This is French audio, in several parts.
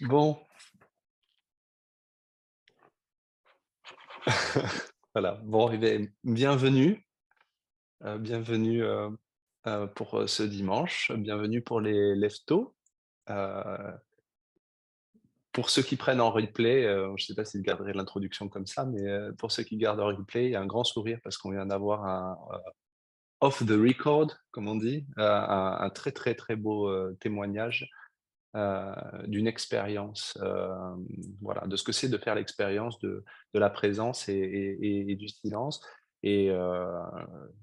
Bon, voilà. Bon, eh beh, bienvenue, bienvenue, pour, ce dimanche. Bienvenue pour les leftos. Heu, pour ceux qui prennent en replay, je ne sais pas s'ils garderaient l'introduction comme ça, mais, pour ceux qui gardent en replay, il y a un grand sourire parce qu'on vient d'avoir un, off the record, comme on dit, un très, très, très beau, témoignage, d'une expérience, voilà, de ce que c'est de faire l'expérience de la présence et du silence et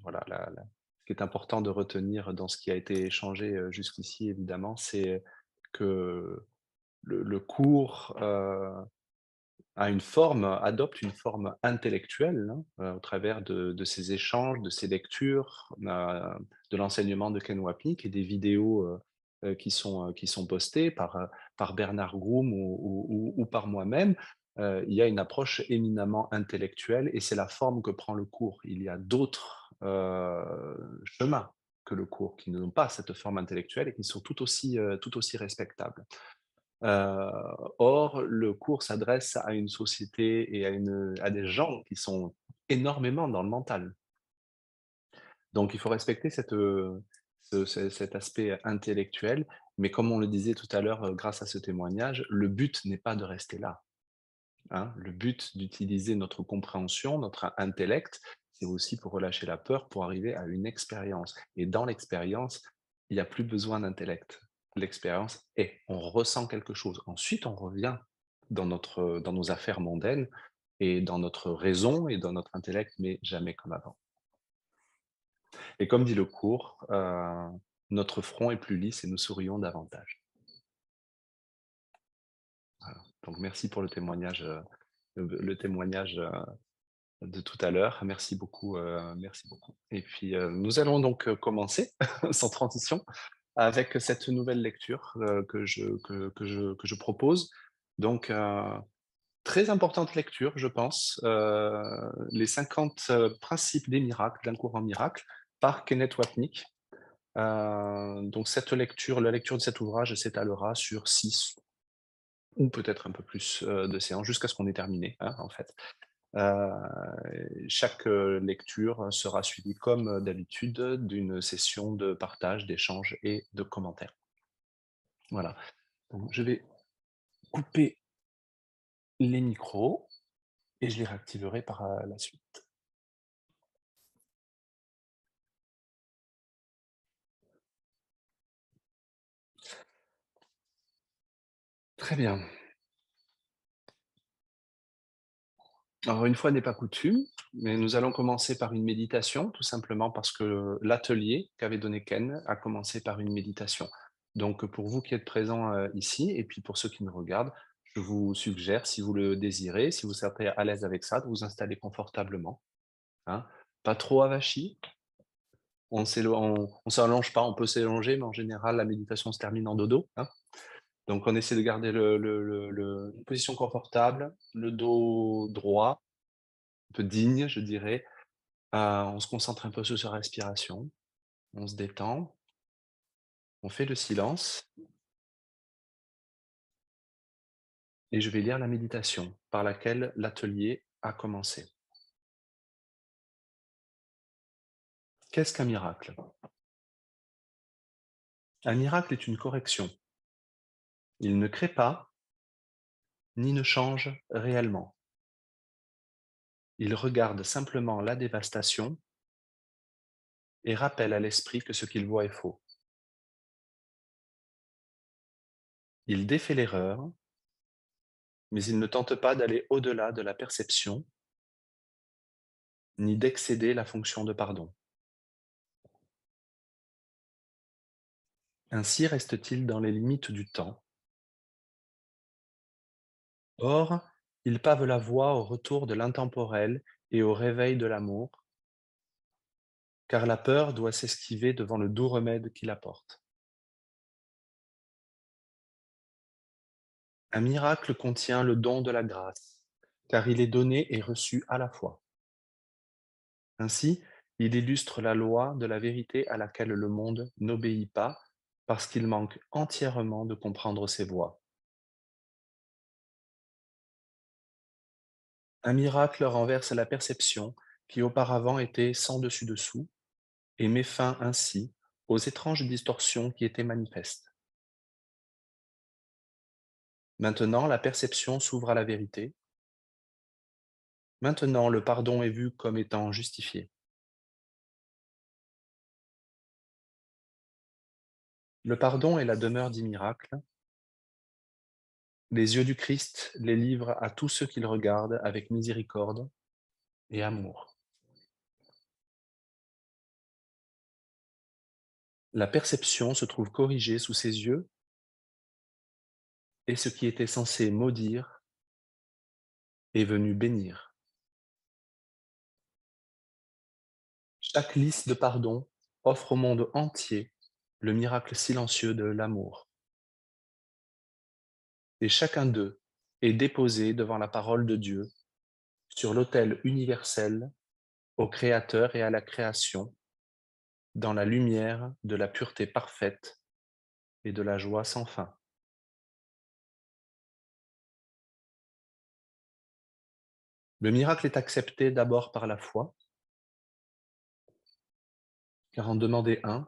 voilà, ce qui est important de retenir dans ce qui a été échangé, jusqu'ici évidemment, c'est que le cours, adopte une forme intellectuelle, hein, au travers de ces échanges, de ces lectures, de l'enseignement de Ken Wapnick et des vidéos, qui sont postées par Bernard Groom ou par moi-même. Il y a une approche éminemment intellectuelle et c'est la forme que prend le cours. Il y a d'autres, chemins que le cours qui n'ont pas cette forme intellectuelle et qui sont tout aussi respectables. Or, le cours s'adresse à une société et à des gens qui sont énormément dans le mental. Donc il faut respecter cet aspect intellectuel, mais comme on le disait tout à l'heure, grâce à ce témoignage, le but n'est pas de rester là, hein. Le but d'utiliser notre compréhension, notre intellect, c'est aussi pour relâcher la peur, pour arriver à une expérience et dans l'expérience, il y a plus besoin d'intellect. L'expérience est, on ressent quelque chose. Ensuite, on revient dans nos affaires mondaines et dans notre raison et dans notre intellect, mais jamais comme avant. Et comme dit le cours, notre front est plus lisse et nous sourions davantage. Voilà. Donc merci pour le témoignage, de tout à l'heure. Merci beaucoup. Et puis, nous allons donc, commencer sans transition avec cette nouvelle lecture, que je propose. Donc, très importante lecture, je pense, les 50 principes des miracles, d'un courant miracle, par Kenneth Wapnick. Donc cette lecture la lecture de cet ouvrage s'étalera sur 6 ou peut-être un peu plus, de séances jusqu'à ce qu'on ait terminé, hein, en fait. Heu, chaque, lecture sera suivie comme, d'habitude d'une session de partage, d'échange et de commentaires. Voilà. Donc je vais couper les micros et je les réactiverai par, la suite. Très bien. Alors une fois n'est pas coutume, mais nous allons commencer par une méditation, tout simplement parce que l'atelier qu'avait donné Ken a commencé par une méditation. Donc pour vous qui êtes présents, ici et puis pour ceux qui nous regardent, je vous suggère, si vous le désirez, si vous serez à l'aise avec ça, de vous installer confortablement, hein. Pas trop avachi, on s'allonge pas, on peut s'allonger, mais en général la méditation se termine en dodo, hein. Donc on essaie de garder une position confortable, le dos droit, un peu digne, je dirais. On se concentre un peu sur sa respiration, on se détend, on fait le silence et je vais lire la méditation par laquelle l'atelier a commencé. Qu'est-ce qu'un miracle? Un miracle est une correction. Il ne crée pas, ni ne change réellement. Il regarde simplement la dévastation et rappelle à l'esprit que ce qu'il voit est faux. Il défait l'erreur, mais il ne tente pas d'aller au-delà de la perception, ni d'excéder la fonction de pardon. Ainsi reste-t-il dans les limites du temps. Or, ils pavent la voie au retour de l'intemporel et au réveil de l'amour, car la peur doit s'esquiver devant le doux remède qu'il apporte. Un miracle contient le don de la grâce, car il est donné et reçu à la fois. Ainsi, il illustre la loi de la vérité à laquelle le monde n'obéit pas, parce qu'il manque entièrement de comprendre ses voies. Un miracle renverse la perception qui auparavant était sans dessus-dessous et met fin ainsi aux étranges distorsions qui étaient manifestes. Maintenant, la perception s'ouvre à la vérité. Maintenant, le pardon est vu comme étant justifié. Le pardon est la demeure des miracles. Les yeux du Christ les livrent à tous ceux qu'il regarde avec miséricorde et amour. La perception se trouve corrigée sous ses yeux et ce qui était censé maudire est venu bénir. Chaque lys de pardon offre au monde entier le miracle silencieux de l'amour. Et chacun d'eux est déposé devant la parole de Dieu sur l'autel universel au Créateur et à la création, dans la lumière de la pureté parfaite et de la joie sans fin. Le miracle est accepté d'abord par la foi, car en demander un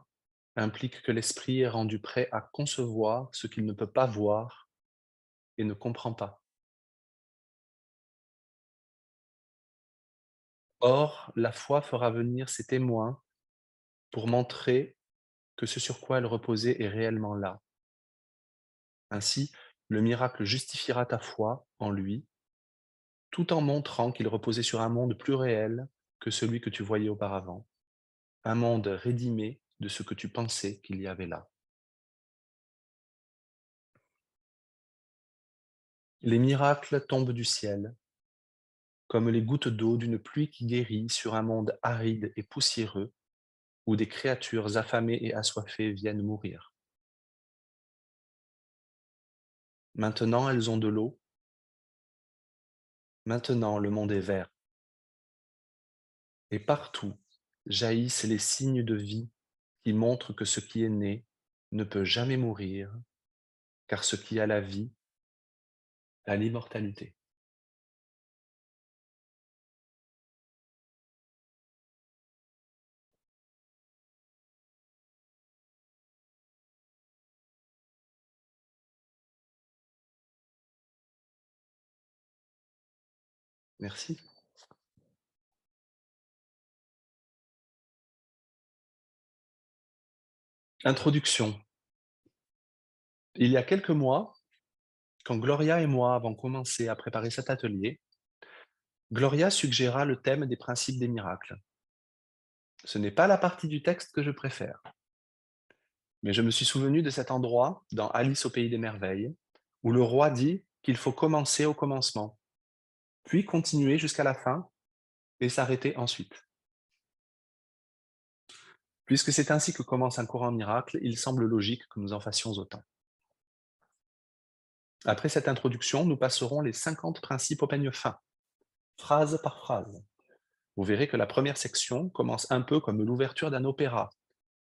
implique que l'esprit est rendu prêt à concevoir ce qu'il ne peut pas voir et ne comprend pas. Or, la foi fera venir ses témoins pour montrer que ce sur quoi elle reposait est réellement là. Ainsi, le miracle justifiera ta foi en lui, tout en montrant qu'il reposait sur un monde plus réel que celui que tu voyais auparavant, un monde rédimé de ce que tu pensais qu'il y avait là. Les miracles tombent du ciel, comme les gouttes d'eau d'une pluie qui guérit sur un monde aride et poussiéreux, où des créatures affamées et assoiffées viennent mourir. Maintenant elles ont de l'eau, maintenant le monde est vert, et partout jaillissent les signes de vie qui montrent que ce qui est né ne peut jamais mourir, car ce qui a la vie a l'immortalité. Merci. Introduction. Il y a quelques mois, quand Gloria et moi avons commencé à préparer cet atelier, Gloria suggéra le thème des principes des miracles. Ce n'est pas la partie du texte que je préfère, mais je me suis souvenu de cet endroit dans Alice au pays des merveilles, où le roi dit qu'il faut commencer au commencement, puis continuer jusqu'à la fin et s'arrêter ensuite. Puisque c'est ainsi que commence un courant miracle, il semble logique que nous en fassions autant. Après cette introduction, nous passerons les 50 principes au peigne fin, phrase par phrase. Vous verrez que la première section commence un peu comme l'ouverture d'un opéra,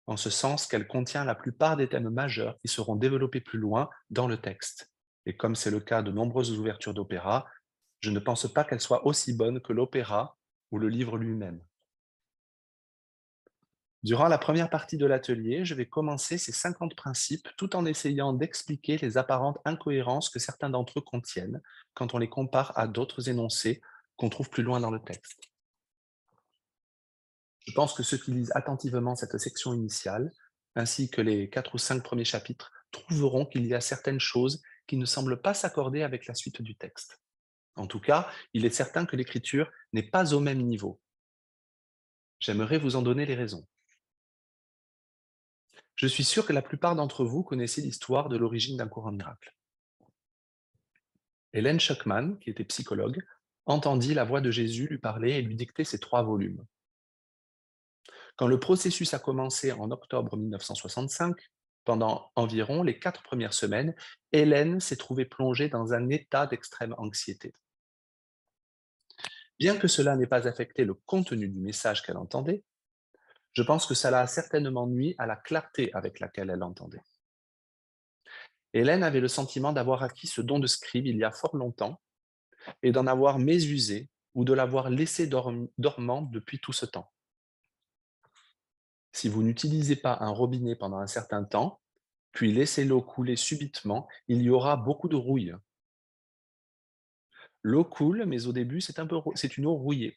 en ce sens qu'elle contient la plupart des thèmes majeurs qui seront développés plus loin dans le texte. Et comme c'est le cas de nombreuses ouvertures d'opéra, je ne pense pas qu'elle soit aussi bonne que l'opéra ou le livre lui-même. Durant la première partie de l'atelier, je vais commencer ces 50 principes tout en essayant d'expliquer les apparentes incohérences que certains d'entre eux contiennent quand on les compare à d'autres énoncés qu'on trouve plus loin dans le texte. Je pense que ceux qui lisent attentivement cette section initiale, ainsi que les 4 ou 5 premiers chapitres, trouveront qu'il y a certaines choses qui ne semblent pas s'accorder avec la suite du texte. En tout cas, il est certain que l'écriture n'est pas au même niveau. J'aimerais vous en donner les raisons. Je suis sûr que la plupart d'entre vous connaissez l'histoire de l'origine d'un courant miracle. Hélène Schuckman, qui était psychologue, entendit la voix de Jésus lui parler et lui dicter ses 3 volumes. Quand le processus a commencé en octobre 1965, pendant environ les 4 premières semaines, Hélène s'est trouvée plongée dans un état d'extrême anxiété. Bien que cela n'ait pas affecté le contenu du message qu'elle entendait, je pense que cela a certainement nui à la clarté avec laquelle elle entendait. Hélène avait le sentiment d'avoir acquis ce don de scribe il y a fort longtemps et d'en avoir mésusé ou de l'avoir laissée dormante depuis tout ce temps. Si vous n'utilisez pas un robinet pendant un certain temps, puis laissez l'eau couler subitement, il y aura beaucoup de rouille. L'eau coule, mais au début, c'est une eau rouillée.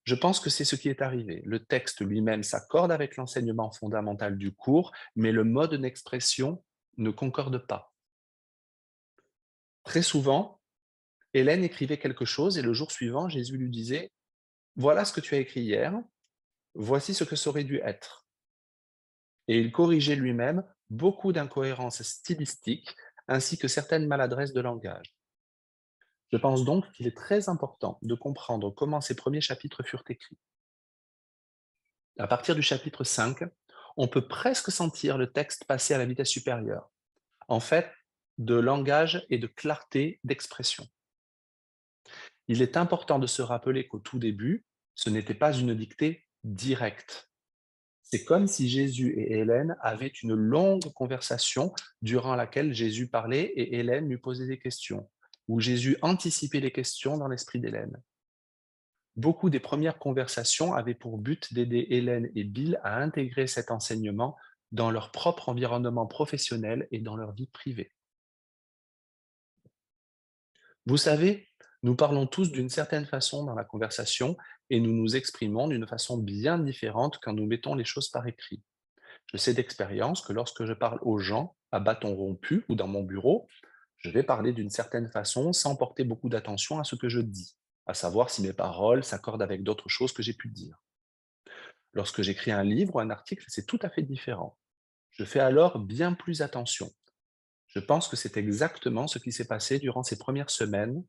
Je pense que c'est ce qui est arrivé. Le texte lui-même s'accorde avec l'enseignement fondamental du cours, mais le mode d'expression ne concorde pas. Très souvent, Hélène écrivait quelque chose et le jour suivant, Jésus lui disait: «Voilà ce que tu as écrit hier, voici ce que ça aurait dû être.» Et il corrigeait lui-même beaucoup d'incohérences stylistiques ainsi que certaines maladresses de langage. Je pense donc qu'il est très important de comprendre comment ces premiers chapitres furent écrits. À partir du chapitre 5, on peut presque sentir le texte passer à la vitesse supérieure, en fait, de langage et de clarté d'expression. Il est important de se rappeler qu'au tout début, ce n'était pas une dictée directe. C'est comme si Jésus et Hélène avaient une longue conversation durant laquelle Jésus parlait et Hélène lui posait des questions, où Jésus anticipait les questions dans l'esprit d'Hélène. Beaucoup des premières conversations avaient pour but d'aider Hélène et Bill à intégrer cet enseignement dans leur propre environnement professionnel et dans leur vie privée. Vous savez, nous parlons tous d'une certaine façon dans la conversation et nous nous exprimons d'une façon bien différente quand nous mettons les choses par écrit. Je sais d'expérience que lorsque je parle aux gens à bâton rompu ou dans mon bureau, je vais parler d'une certaine façon sans porter beaucoup d'attention à ce que je dis, à savoir si mes paroles s'accordent avec d'autres choses que j'ai pu dire. Lorsque j'écris un livre ou un article, c'est tout à fait différent. Je fais alors bien plus attention. Je pense que c'est exactement ce qui s'est passé durant ces premières semaines,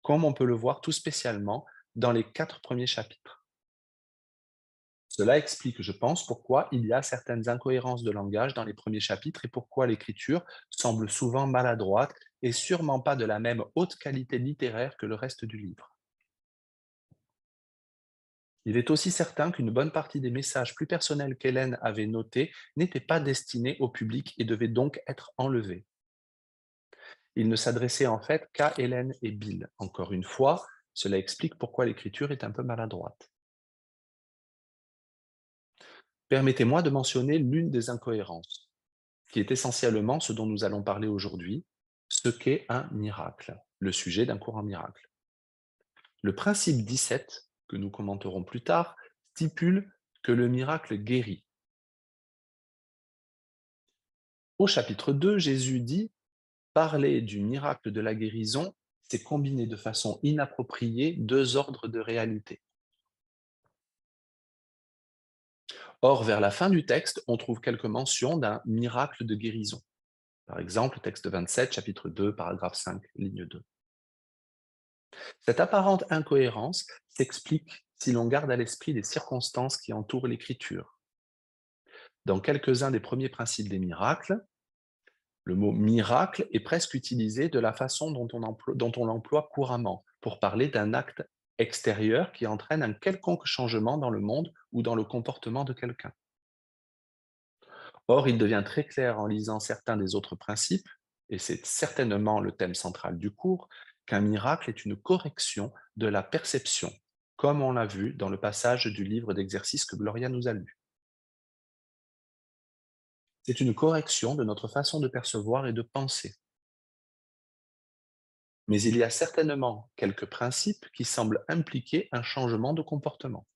comme on peut le voir tout spécialement dans les 4 premiers chapitres. Cela explique, je pense, pourquoi il y a certaines incohérences de langage dans les premiers chapitres et pourquoi l'écriture semble souvent maladroite et sûrement pas de la même haute qualité littéraire que le reste du livre. Il est aussi certain qu'une bonne partie des messages plus personnels qu'Hélène avait notés n'étaient pas destinés au public et devaient donc être enlevés. Il ne s'adressait en fait qu'à Hélène et Bill. Encore une fois, cela explique pourquoi l'écriture est un peu maladroite. Permettez-moi de mentionner l'une des incohérences, qui est essentiellement ce dont nous allons parler aujourd'hui, ce qu'est un miracle, le sujet d'un cours en miracle. Le principe 17, que nous commenterons plus tard, stipule que le miracle guérit. Au chapitre 2, Jésus dit: parler du miracle de la guérison, c'est combiner de façon inappropriée deux ordres de réalité. Or, vers la fin du texte, on trouve quelques mentions d'un miracle de guérison. Par exemple, texte 27, chapitre 2, paragraphe 5, ligne 2. Cette apparente incohérence s'explique si l'on garde à l'esprit les circonstances qui entourent l'écriture. Dans quelques-uns des premiers principes des miracles, le mot miracle est presque utilisé de la façon dont on l'emploie couramment, pour parler d'un acte extérieur qui entraîne un quelconque changement dans le monde ou dans le comportement de quelqu'un. Or, il devient très clair en lisant certains des autres principes, et c'est certainement le thème central du cours, qu'un miracle est une correction de la perception, comme on l'a vu dans le passage du livre d'exercices que Gloria nous a lu. C'est une correction de notre façon de percevoir et de penser. Mais il y a certainement quelques principes qui semblent impliquer un changement de comportement.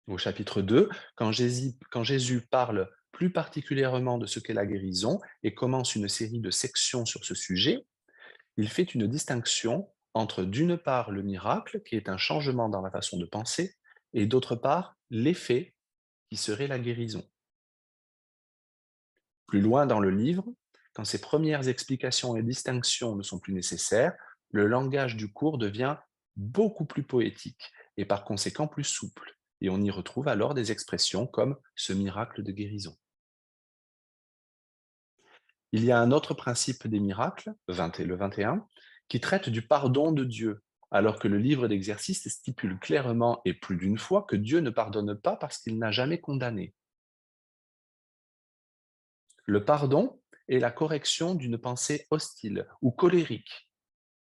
Au chapitre 2, quand Jésus parle plus particulièrement de ce qu'est la guérison et commence une série de sections sur ce sujet, il fait une distinction entre d'une part le miracle, qui est un changement dans la façon de penser, et d'autre part l'effet, qui serait la guérison. Plus loin dans le livre, quand ces premières explications et distinctions ne sont plus nécessaires, le langage du cours devient beaucoup plus poétique et par conséquent plus souple, et on y retrouve alors des expressions comme ce miracle de guérison. Il y a un autre principe des miracles, le 21, qui traite du pardon de Dieu, alors que le livre d'exercices stipule clairement et plus d'une fois que Dieu ne pardonne pas parce qu'il n'a jamais condamné. Le pardon est la correction d'une pensée hostile ou colérique.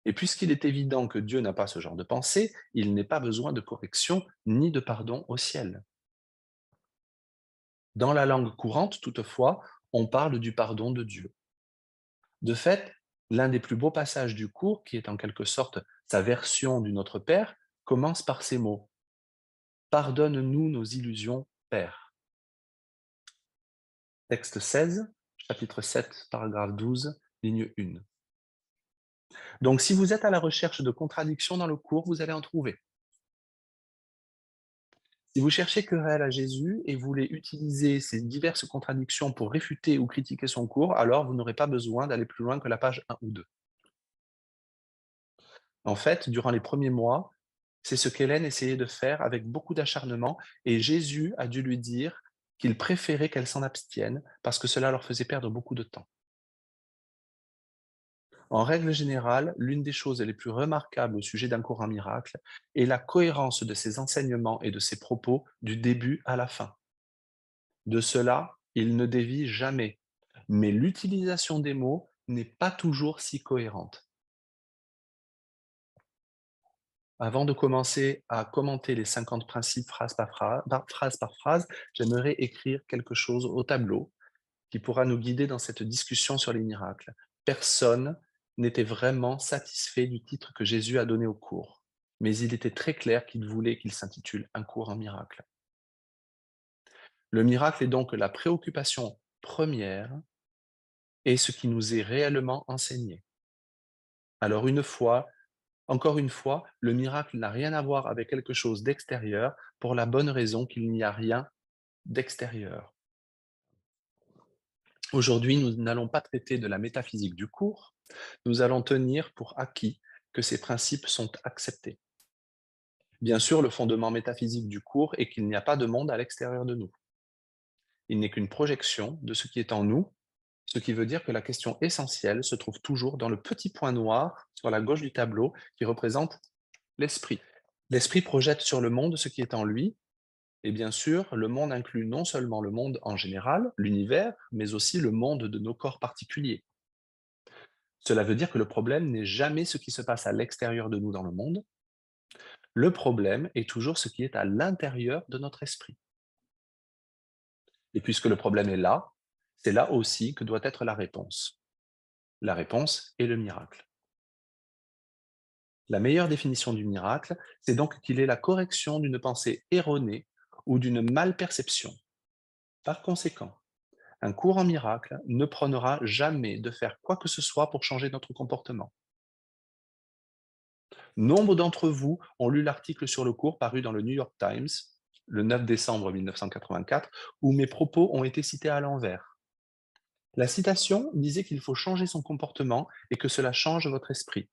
Et puisqu'il est évident que Dieu n'a pas ce genre de pensée, il n'est pas besoin de correction ni de pardon au ciel. Dans la langue courante, toutefois, on parle du pardon de Dieu. De fait, l'un des plus beaux passages du cours, qui est en quelque sorte sa version du Notre Père, commence par ces mots: Pardonne-nous nos illusions, Père. Texte 16, chapitre 7, paragraphe 12, ligne 1. Donc, si vous êtes à la recherche de contradictions dans le cours, vous allez en trouver. Si vous cherchez querelle à Jésus et voulez utiliser ces diverses contradictions pour réfuter ou critiquer son cours, alors vous n'aurez pas besoin d'aller plus loin que la page 1 ou 2. En fait, durant les premiers mois, c'est ce qu'Hélène essayait de faire avec beaucoup d'acharnement, et Jésus a dû lui dire qu'il préférait qu'elle s'en abstienne parce que cela leur faisait perdre beaucoup de temps. En règle générale, l'une des choses les plus remarquables au sujet d'un cours en miracle est la cohérence de ses enseignements et de ses propos du début à la fin. De cela, il ne dévie jamais, mais l'utilisation des mots n'est pas toujours si cohérente. Avant de commencer à commenter les 50 principes phrase par phrase, j'aimerais écrire quelque chose au tableau qui pourra nous guider dans cette discussion sur les miracles. Personne n'était vraiment satisfait du titre que Jésus a donné au cours, mais il était très clair qu'il voulait qu'il s'intitule Un cours en miracle. Le miracle est donc la préoccupation première et ce qui nous est réellement enseigné. Alors encore une fois, le miracle n'a rien à voir avec quelque chose d'extérieur pour la bonne raison qu'il n'y a rien d'extérieur. Aujourd'hui, nous n'allons pas traiter de la métaphysique du cours, nous allons tenir pour acquis que ces principes sont acceptés. Bien sûr, le fondement métaphysique du cours est qu'il n'y a pas de monde à l'extérieur de nous. Il n'est qu'une projection de ce qui est en nous, ce qui veut dire que la question essentielle se trouve toujours dans le petit point noir sur la gauche du tableau qui représente l'esprit. L'esprit projette sur le monde ce qui est en lui, et bien sûr, le monde inclut non seulement le monde en général, l'univers, mais aussi le monde de nos corps particuliers. Cela veut dire que le problème n'est jamais ce qui se passe à l'extérieur de nous dans le monde, le problème est toujours ce qui est à l'intérieur de notre esprit. Et puisque le problème est là, c'est là aussi que doit être la réponse. La réponse est le miracle. La meilleure définition du miracle, c'est donc qu'il est la correction d'une pensée erronée ou d'une malperception. Par conséquent, un courant miracle ne prônera jamais de faire quoi que ce soit pour changer notre comportement. Nombre d'entre vous ont lu l'article sur le cours paru dans le New York Times le 9 décembre 1984, où mes propos ont été cités à l'envers. La citation disait qu'il faut changer son comportement et que cela change votre esprit.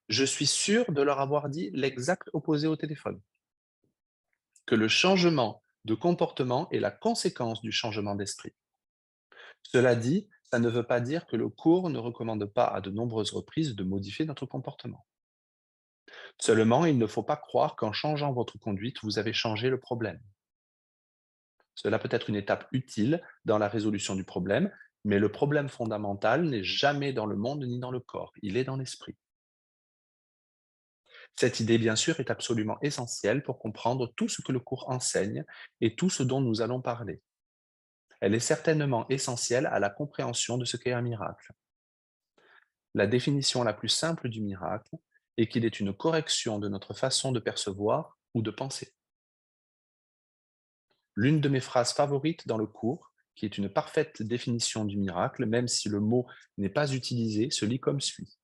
Je suis sûr de leur avoir dit l'exact opposé au téléphone, que le changement de comportement est la conséquence du changement d'esprit. Cela dit, ça ne veut pas dire que le cours ne recommande pas à de nombreuses reprises de modifier notre comportement. Seulement, il ne faut pas croire qu'en changeant votre conduite, vous avez changé le problème. Cela peut être une étape utile dans la résolution du problème, mais le problème fondamental n'est jamais dans le monde ni dans le corps, il est dans l'esprit. Cette idée, bien sûr, est absolument essentielle pour comprendre tout ce que le cours enseigne et tout ce dont nous allons parler. Elle est certainement essentielle à la compréhension de ce qu'est un miracle. La définition la plus simple du miracle est qu'il est une correction de notre façon de percevoir ou de penser. L'une de mes phrases favorites dans le cours, qui est une parfaite définition du miracle, même si le mot n'est pas utilisé, se lit comme suit.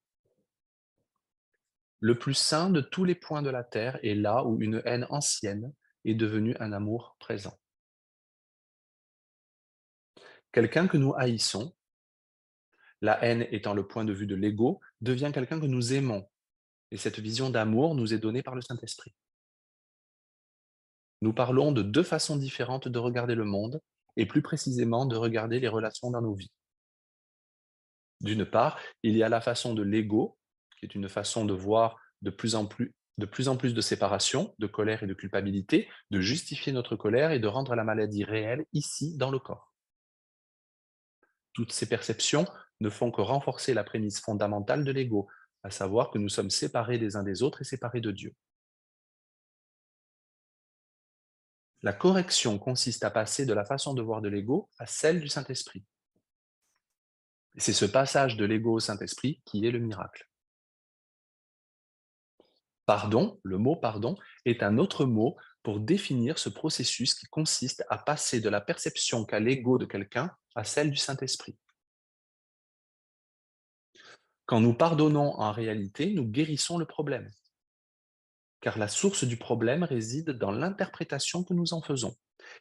Le plus saint de tous les points de la terre est là où une haine ancienne est devenue un amour présent. Quelqu'un que nous haïssons, la haine étant le point de vue de l'ego, devient quelqu'un que nous aimons. Et cette vision d'amour nous est donnée par le Saint-Esprit. Nous parlons de deux façons différentes de regarder le monde, et plus précisément de regarder les relations dans nos vies. D'une part, il y a la façon de l'ego, qui est une façon de voir de plus en plus de séparation, de colère et de culpabilité, de justifier notre colère et de rendre la maladie réelle ici, dans le corps. Toutes ces perceptions ne font que renforcer la prémisse fondamentale de l'ego, à savoir que nous sommes séparés les uns des autres et séparés de Dieu. La correction consiste à passer de la façon de voir de l'ego à celle du Saint-Esprit. Et c'est ce passage de l'ego au Saint-Esprit qui est le miracle. Pardon, le mot pardon, est un autre mot pour définir ce processus qui consiste à passer de la perception qu'a l'ego de quelqu'un à celle du Saint-Esprit. Quand nous pardonnons en réalité, nous guérissons le problème, car la source du problème réside dans l'interprétation que nous en faisons,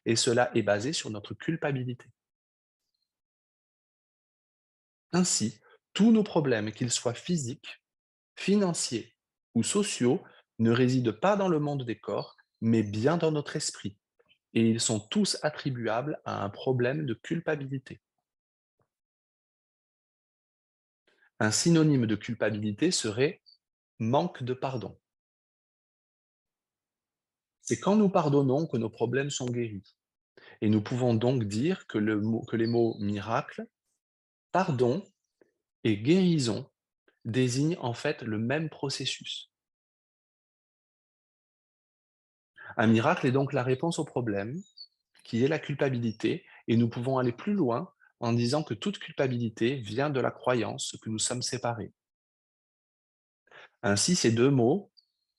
et cela est basé sur notre culpabilité. Ainsi, tous nos problèmes, qu'ils soient physiques, financiers ou sociaux, ne résident pas dans le monde des corps, mais bien dans notre esprit, et ils sont tous attribuables à un problème de culpabilité. Un synonyme de culpabilité serait manque de pardon. C'est quand nous pardonnons que nos problèmes sont guéris. Et nous pouvons donc dire que, que les mots miracle, pardon et guérison désignent en fait le même processus. Un miracle est donc la réponse au problème, qui est la culpabilité, et nous pouvons aller plus loin en disant que toute culpabilité vient de la croyance que nous sommes séparés. Ainsi, ces deux mots,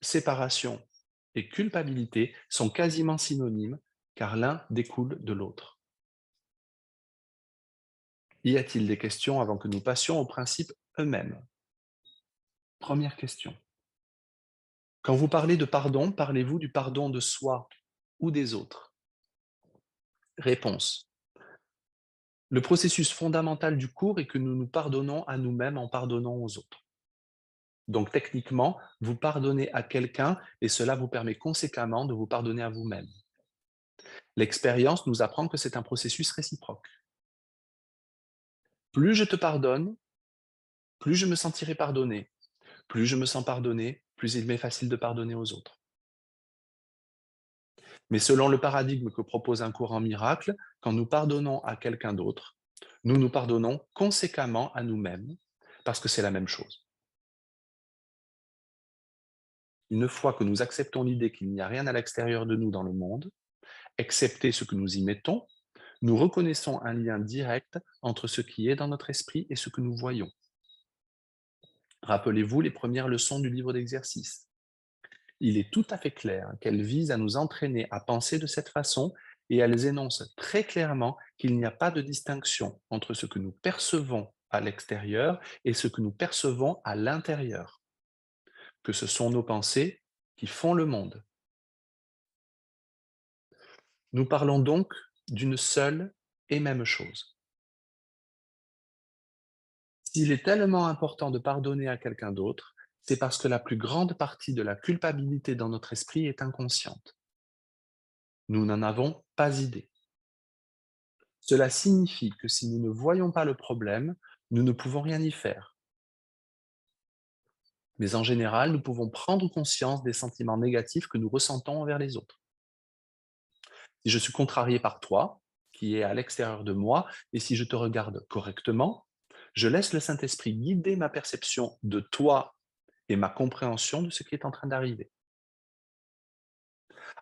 séparation et culpabilité, sont quasiment synonymes, car l'un découle de l'autre. Y a-t-il des questions avant que nous passions aux principes eux-mêmes? Première question. Quand vous parlez de pardon, parlez-vous du pardon de soi ou des autres? Réponse. Le processus fondamental du cours est que nous nous pardonnons à nous-mêmes en pardonnant aux autres. Donc techniquement, vous pardonnez à quelqu'un et cela vous permet conséquemment de vous pardonner à vous-même. L'expérience nous apprend que c'est un processus réciproque. Plus je te pardonne, plus je me sentirai pardonné. Plus je me sens pardonné, plus il m'est facile de pardonner aux autres. Mais selon le paradigme que propose un courant miracle, quand nous pardonnons à quelqu'un d'autre, nous nous pardonnons conséquemment à nous-mêmes, parce que c'est la même chose. Une fois que nous acceptons l'idée qu'il n'y a rien à l'extérieur de nous dans le monde, excepté ce que nous y mettons, nous reconnaissons un lien direct entre ce qui est dans notre esprit et ce que nous voyons. Rappelez-vous les premières leçons du livre d'exercice. Il est tout à fait clair qu'elles visent à nous entraîner à penser de cette façon et elles énoncent très clairement qu'il n'y a pas de distinction entre ce que nous percevons à l'extérieur et ce que nous percevons à l'intérieur, que ce sont nos pensées qui font le monde. Nous parlons donc d'une seule et même chose. S'il est tellement important de pardonner à quelqu'un d'autre, c'est parce que la plus grande partie de la culpabilité dans notre esprit est inconsciente. Nous n'en avons pas idée. Cela signifie que si nous ne voyons pas le problème, nous ne pouvons rien y faire. Mais en général, nous pouvons prendre conscience des sentiments négatifs que nous ressentons envers les autres. Si je suis contrarié par toi, qui est à l'extérieur de moi, et si je te regarde correctement, je laisse le Saint-Esprit guider ma perception de toi et ma compréhension de ce qui est en train d'arriver.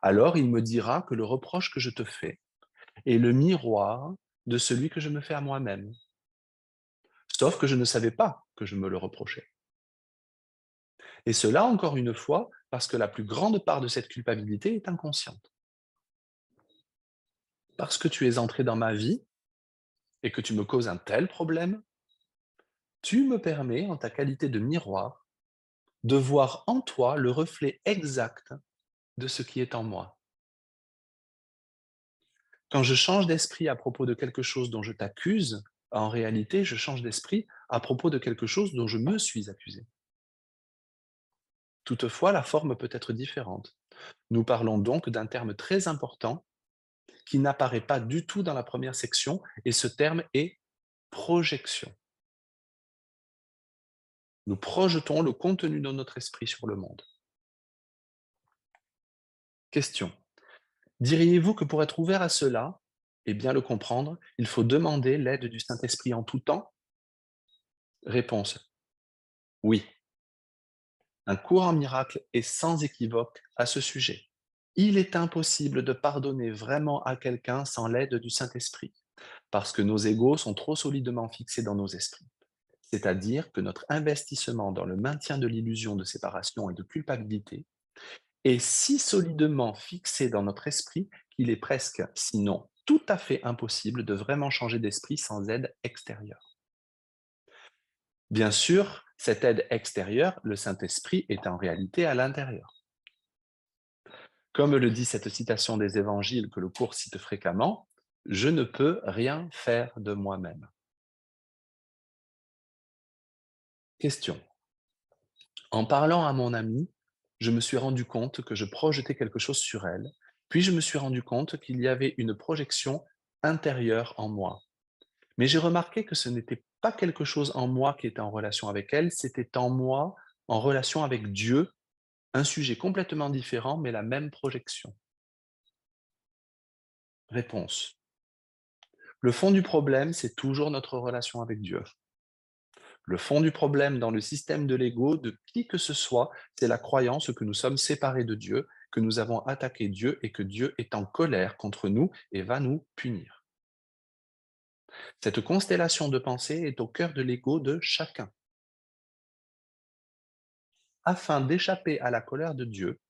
Alors il me dira que le reproche que je te fais est le miroir de celui que je me fais à moi-même. Sauf que je ne savais pas que je me le reprochais. Et cela, encore une fois, parce que la plus grande part de cette culpabilité est inconsciente. Parce que tu es entré dans ma vie et que tu me causes un tel problème, tu me permets, en ta qualité de miroir, de voir en toi le reflet exact de ce qui est en moi. Quand je change d'esprit à propos de quelque chose dont je t'accuse, en réalité, je change d'esprit à propos de quelque chose dont je me suis accusé. Toutefois, la forme peut être différente. Nous parlons donc d'un terme très important qui n'apparaît pas du tout dans la première section, et ce terme est projection. Nous projetons le contenu de notre esprit sur le monde. Question. Diriez-vous que pour être ouvert à cela, et bien le comprendre, il faut demander l'aide du Saint-Esprit en tout temps? Réponse. Oui. Un courant miracle est sans équivoque à ce sujet. Il est impossible de pardonner vraiment à quelqu'un sans l'aide du Saint-Esprit, parce que nos égos sont trop solidement fixés dans nos esprits. C'est-à-dire que notre investissement dans le maintien de l'illusion de séparation et de culpabilité est si solidement fixé dans notre esprit qu'il est presque, sinon tout à fait impossible de vraiment changer d'esprit sans aide extérieure. Bien sûr, cette aide extérieure, le Saint-Esprit est en réalité à l'intérieur. Comme le dit cette citation des évangiles que le cours cite fréquemment, je ne peux rien faire de moi-même. Question. En parlant à mon amie, je me suis rendu compte que je projetais quelque chose sur elle, puis je me suis rendu compte qu'il y avait une projection intérieure en moi. Mais j'ai remarqué que ce n'était pas quelque chose en moi qui était en relation avec elle, c'était en moi en relation avec Dieu, un sujet complètement différent, mais la même projection. Réponse. Le fond du problème, c'est toujours notre relation avec Dieu. Le fond du problème dans le système de l'ego de qui que ce soit, c'est la croyance que nous sommes séparés de Dieu, que nous avons attaqué Dieu et que Dieu est en colère contre nous et va nous punir. Cette constellation de pensée est au cœur de l'ego de chacun. Afin d'échapper à la colère de Dieu,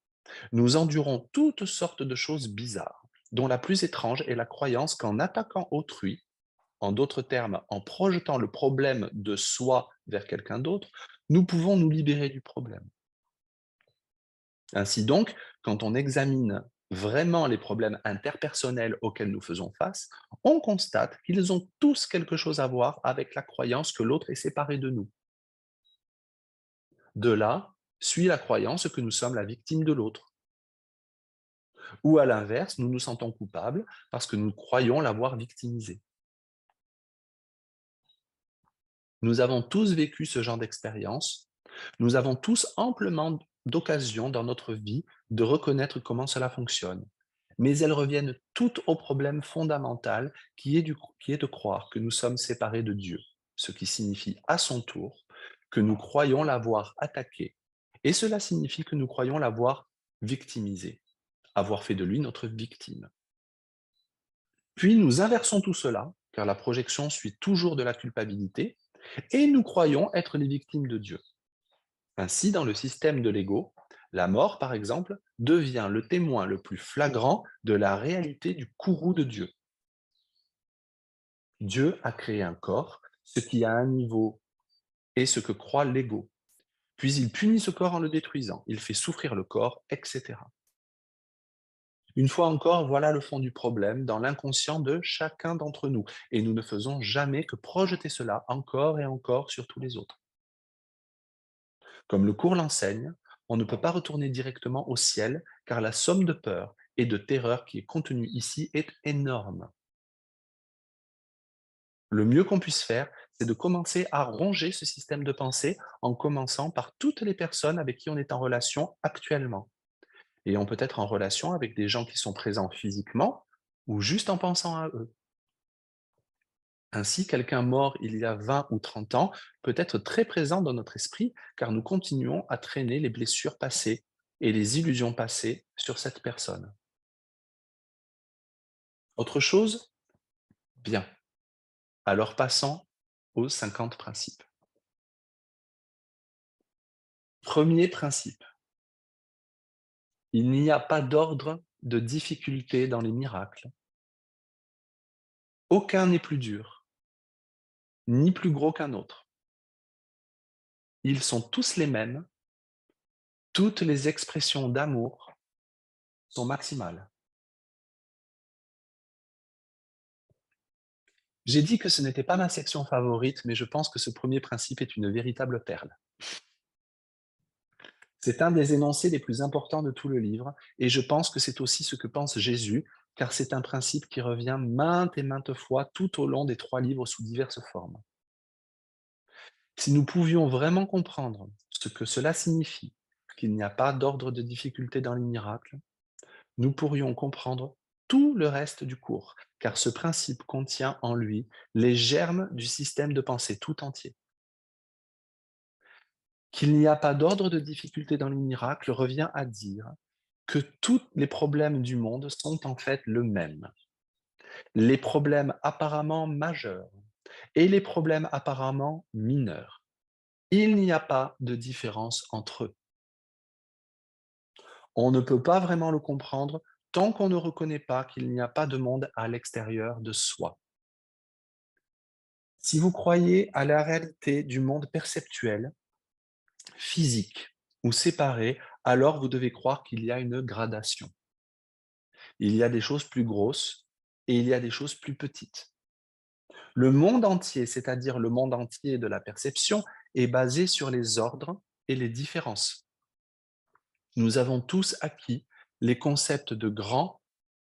nous endurons toutes sortes de choses bizarres, dont la plus étrange est la croyance qu'en attaquant autrui, en d'autres termes, en projetant le problème de soi vers quelqu'un d'autre, nous pouvons nous libérer du problème. Ainsi donc, quand on examine vraiment les problèmes interpersonnels auxquels nous faisons face, on constate qu'ils ont tous quelque chose à voir avec la croyance que l'autre est séparé de nous. De là, suit la croyance que nous sommes la victime de l'autre. Ou à l'inverse, nous nous sentons coupables parce que nous croyons l'avoir victimisé. Nous avons tous vécu ce genre d'expérience. Nous avons tous amplement d'occasions dans notre vie de reconnaître comment cela fonctionne. Mais elles reviennent toutes au problème fondamental qui est de croire que nous sommes séparés de Dieu, ce qui signifie à son tour que nous croyons l'avoir attaqué. Et cela signifie que nous croyons l'avoir victimisé, avoir fait de lui notre victime. Puis nous inversons tout cela, car la projection suit toujours de la culpabilité, et nous croyons être les victimes de Dieu. Ainsi, dans le système de l'ego, la mort, par exemple, devient le témoin le plus flagrant de la réalité du courroux de Dieu. Dieu a créé un corps, ce qui a un niveau et ce que croit l'ego. Puis il punit ce corps en le détruisant, il fait souffrir le corps, etc. Une fois encore, voilà le fond du problème dans l'inconscient de chacun d'entre nous, et nous ne faisons jamais que projeter cela encore et encore sur tous les autres. Comme le cours l'enseigne, on ne peut pas retourner directement au ciel, car la somme de peur et de terreur qui est contenue ici est énorme. Le mieux qu'on puisse faire, c'est de commencer à ronger ce système de pensée en commençant par toutes les personnes avec qui on est en relation actuellement. Et on peut être en relation avec des gens qui sont présents physiquement ou juste en pensant à eux. Ainsi, quelqu'un mort il y a 20 ou 30 ans peut être très présent dans notre esprit car nous continuons à traîner les blessures passées et les illusions passées sur cette personne. Autre chose? Bien. Alors passons aux 50 principes. Premier principe, il n'y a pas d'ordre de difficulté dans les miracles. Aucun n'est plus dur, ni plus gros qu'un autre. Ils sont tous les mêmes, toutes les expressions d'amour sont maximales. J'ai dit que ce n'était pas ma section favorite, mais je pense que ce premier principe est une véritable perle. C'est un des énoncés les plus importants de tout le livre, et je pense que c'est aussi ce que pense Jésus, car c'est un principe qui revient maintes et maintes fois tout au long des 3 livres sous diverses formes. Si nous pouvions vraiment comprendre ce que cela signifie, qu'il n'y a pas d'ordre de difficulté dans les miracles, nous pourrions comprendre tout le reste du cours, car ce principe contient en lui les germes du système de pensée tout entier. Qu'il n'y a pas d'ordre de difficulté dans les miracles revient à dire que tous les problèmes du monde sont en fait le même. Les problèmes apparemment majeurs et les problèmes apparemment mineurs. Il n'y a pas de différence entre eux. On ne peut pas vraiment le comprendre tant qu'on ne reconnaît pas qu'il n'y a pas de monde à l'extérieur de soi. Si vous croyez à la réalité du monde perceptuel, physique ou séparé, alors vous devez croire qu'il y a une gradation. Il y a des choses plus grosses et il y a des choses plus petites. Le monde entier, c'est-à-dire le monde entier de la perception, est basé sur les ordres et les différences. Nous avons tous acquis les concepts de grand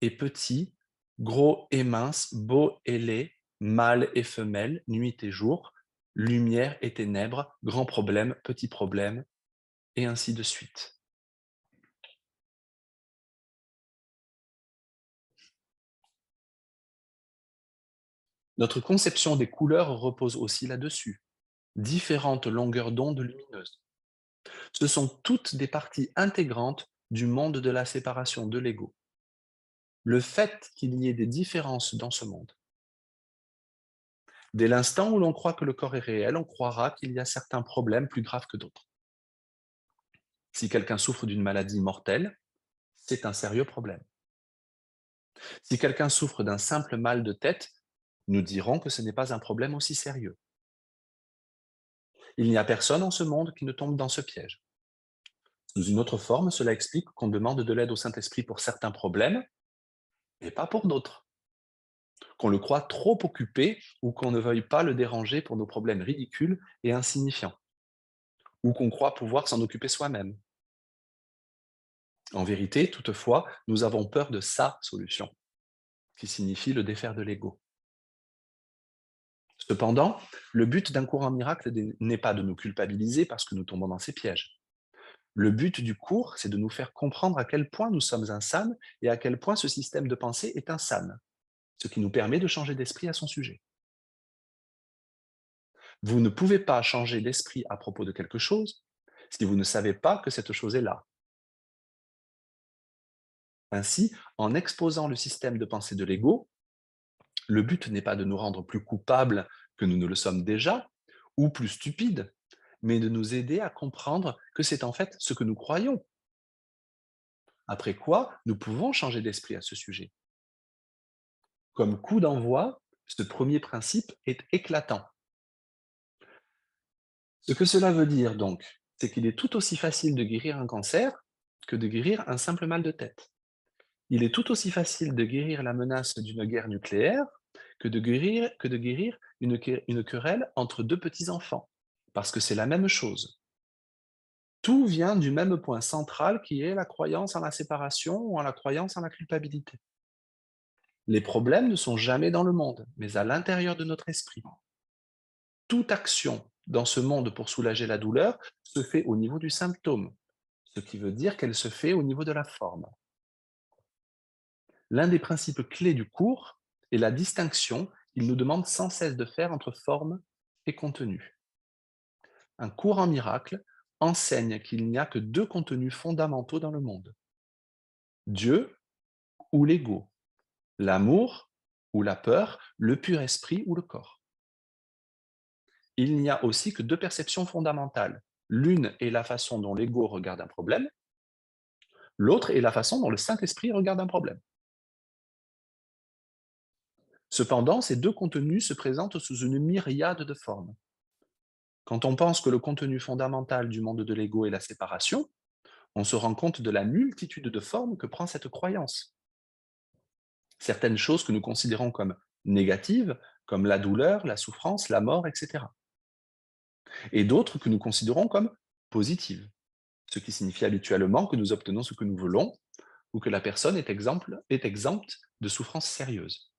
et petit, gros et mince, beau et laid, mâle et femelle, nuit et jour, lumière et ténèbres, grand problème, petit problème, et ainsi de suite. Notre conception des couleurs repose aussi là-dessus. Différentes longueurs d'onde lumineuses. Ce sont toutes des parties intégrantes du monde de la séparation de l'ego. Le fait qu'il y ait des différences dans ce monde. Dès l'instant où l'on croit que le corps est réel, on croira qu'il y a certains problèmes plus graves que d'autres. Si quelqu'un souffre d'une maladie mortelle, c'est un sérieux problème. Si quelqu'un souffre d'un simple mal de tête, nous dirons que ce n'est pas un problème aussi sérieux. Il n'y a personne en ce monde qui ne tombe dans ce piège. Sous une autre forme, cela explique qu'on demande de l'aide au Saint-Esprit pour certains problèmes, mais pas pour d'autres. Qu'on le croit trop occupé ou qu'on ne veuille pas le déranger pour nos problèmes ridicules et insignifiants, ou qu'on croit pouvoir s'en occuper soi-même. En vérité, toutefois, nous avons peur de sa solution, qui signifie le défaire de l'ego. Cependant, le but d'un cours en miracle n'est pas de nous culpabiliser parce que nous tombons dans ces pièges. Le but du cours, c'est de nous faire comprendre à quel point nous sommes insanes et à quel point ce système de pensée est insane, ce qui nous permet de changer d'esprit à son sujet. Vous ne pouvez pas changer d'esprit à propos de quelque chose si vous ne savez pas que cette chose est là. Ainsi, en exposant le système de pensée de l'ego, le but n'est pas de nous rendre plus coupables que nous ne le sommes déjà, ou plus stupides, mais de nous aider à comprendre que c'est en fait ce que nous croyons. Après quoi, nous pouvons changer d'esprit à ce sujet. Comme coup d'envoi, ce premier principe est éclatant. Ce que cela veut dire donc, c'est qu'il est tout aussi facile de guérir un cancer que de guérir un simple mal de tête. Il est tout aussi facile de guérir la menace d'une guerre nucléaire que de guérir une querelle entre deux petits-enfants, parce que c'est la même chose. Tout vient du même point central qui est la croyance en la séparation ou en la croyance en la culpabilité. Les problèmes ne sont jamais dans le monde, mais à l'intérieur de notre esprit. Toute action dans ce monde pour soulager la douleur se fait au niveau du symptôme, ce qui veut dire qu'elle se fait au niveau de la forme. L'un des principes clés du cours est la distinction qu'il nous demande sans cesse de faire entre forme et contenu. Un cours en miracle enseigne qu'il n'y a que deux contenus fondamentaux dans le monde. Dieu ou l'ego, l'amour ou la peur, le pur esprit ou le corps. Il n'y a aussi que deux perceptions fondamentales. L'une est la façon dont l'ego regarde un problème, l'autre est la façon dont le Saint-Esprit regarde un problème. Cependant, ces deux contenus se présentent sous une myriade de formes. Quand on pense que le contenu fondamental du monde de l'ego est la séparation, on se rend compte de la multitude de formes que prend cette croyance. Certaines choses que nous considérons comme négatives, comme la douleur, la souffrance, la mort, etc. Et d'autres que nous considérons comme positives, ce qui signifie habituellement que nous obtenons ce que nous voulons ou que la personne est exempte de souffrances sérieuses.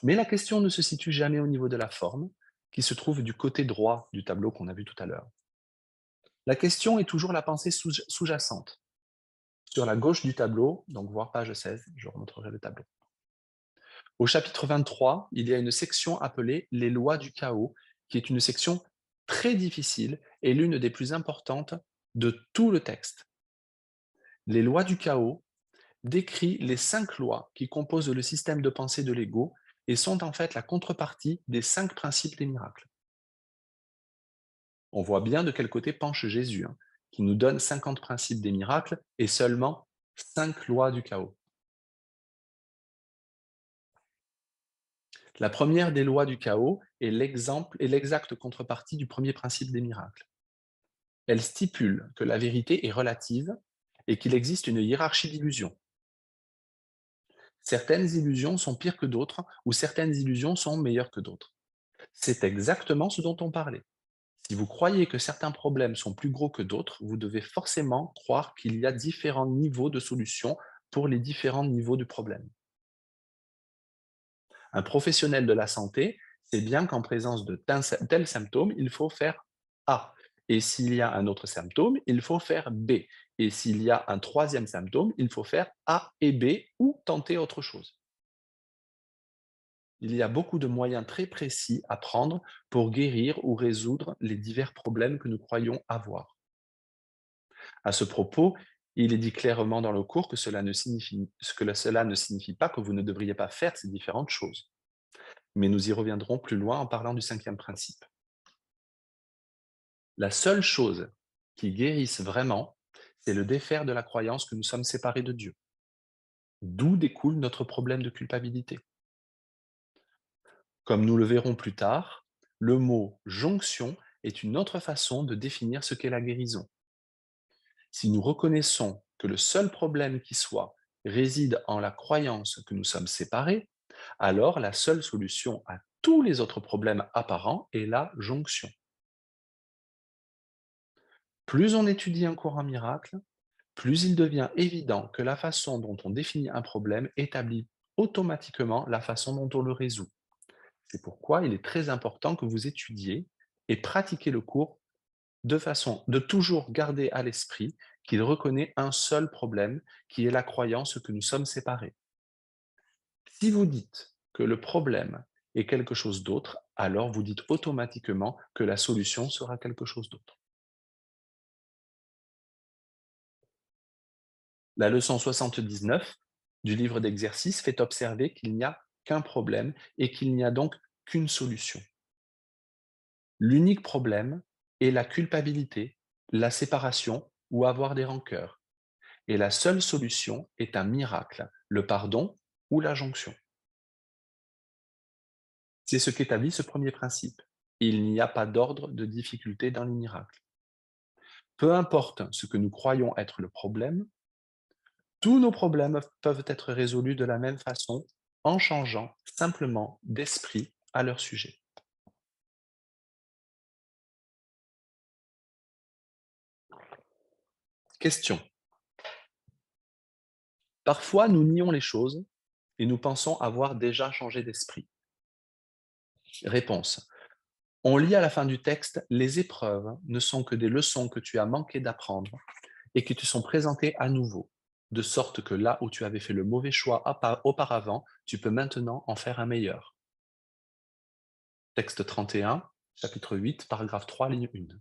Mais la question ne se situe jamais au niveau de la forme, qui se trouve du côté droit du tableau qu'on a vu tout à l'heure. La question est toujours la pensée sous-jacente. Sur la gauche du tableau, donc voir page 16, je remontrerai le tableau. Au chapitre 23, il y a une section appelée « Les lois du chaos », qui est une section très difficile et l'une des plus importantes de tout le texte. Les lois du chaos décrit les 5 lois qui composent le système de pensée de l'ego et sont en fait la contrepartie des 5 principes des miracles. On voit bien de quel côté penche Jésus, hein, qui nous donne 50 principes des miracles et seulement 5 lois du chaos. La première des lois du chaos est l'exemple et l'exacte contrepartie du premier principe des miracles. Elle stipule que la vérité est relative et qu'il existe une hiérarchie d'illusions. Certaines illusions sont pires que d'autres ou certaines illusions sont meilleures que d'autres. C'est exactement ce dont on parlait. Si vous croyez que certains problèmes sont plus gros que d'autres, vous devez forcément croire qu'il y a différents niveaux de solutions pour les différents niveaux du problème. Un professionnel de la santé sait bien qu'en présence de tels symptômes, il faut faire A. Et s'il y a un autre symptôme, il faut faire B. Et s'il y a un troisième symptôme, il faut faire A et B ou tenter autre chose. Il y a beaucoup de moyens très précis à prendre pour guérir ou résoudre les divers problèmes que nous croyons avoir. À ce propos, il est dit clairement dans le cours que cela ne signifie pas que vous ne devriez pas faire ces différentes choses. Mais nous y reviendrons plus loin en parlant du cinquième principe. La seule chose qui guérisse vraiment, c'est le défaire de la croyance que nous sommes séparés de Dieu. D'où découle notre problème de culpabilité. Comme nous le verrons plus tard, le mot jonction est une autre façon de définir ce qu'est la guérison. Si nous reconnaissons que le seul problème qui soit réside en la croyance que nous sommes séparés, alors la seule solution à tous les autres problèmes apparents est la jonction. Plus on étudie un cours en miracle, plus il devient évident que la façon dont on définit un problème établit automatiquement la façon dont on le résout. C'est pourquoi il est très important que vous étudiez et pratiquiez le cours de façon de toujours garder à l'esprit qu'il reconnaît un seul problème, qui est la croyance que nous sommes séparés. Si vous dites que le problème est quelque chose d'autre, alors vous dites automatiquement que la solution sera quelque chose d'autre. La leçon 79 du livre d'exercices fait observer qu'il n'y a qu'un problème et qu'il n'y a donc qu'une solution. L'unique problème est la culpabilité, la séparation ou avoir des rancœurs. Et la seule solution est un miracle, le pardon ou la jonction. C'est ce qu'établit ce premier principe. Il n'y a pas d'ordre de difficulté dans les miracles. Peu importe ce que nous croyons être le problème, tous nos problèmes peuvent être résolus de la même façon en changeant simplement d'esprit à leur sujet. Question. Parfois, nous nions les choses et nous pensons avoir déjà changé d'esprit. Réponse. On lit à la fin du texte, les épreuves ne sont que des leçons que tu as manqué d'apprendre et qui te sont présentées à nouveau, de sorte que là où tu avais fait le mauvais choix auparavant, tu peux maintenant en faire un meilleur. Texte 31, chapitre 8, paragraphe 3, ligne 1.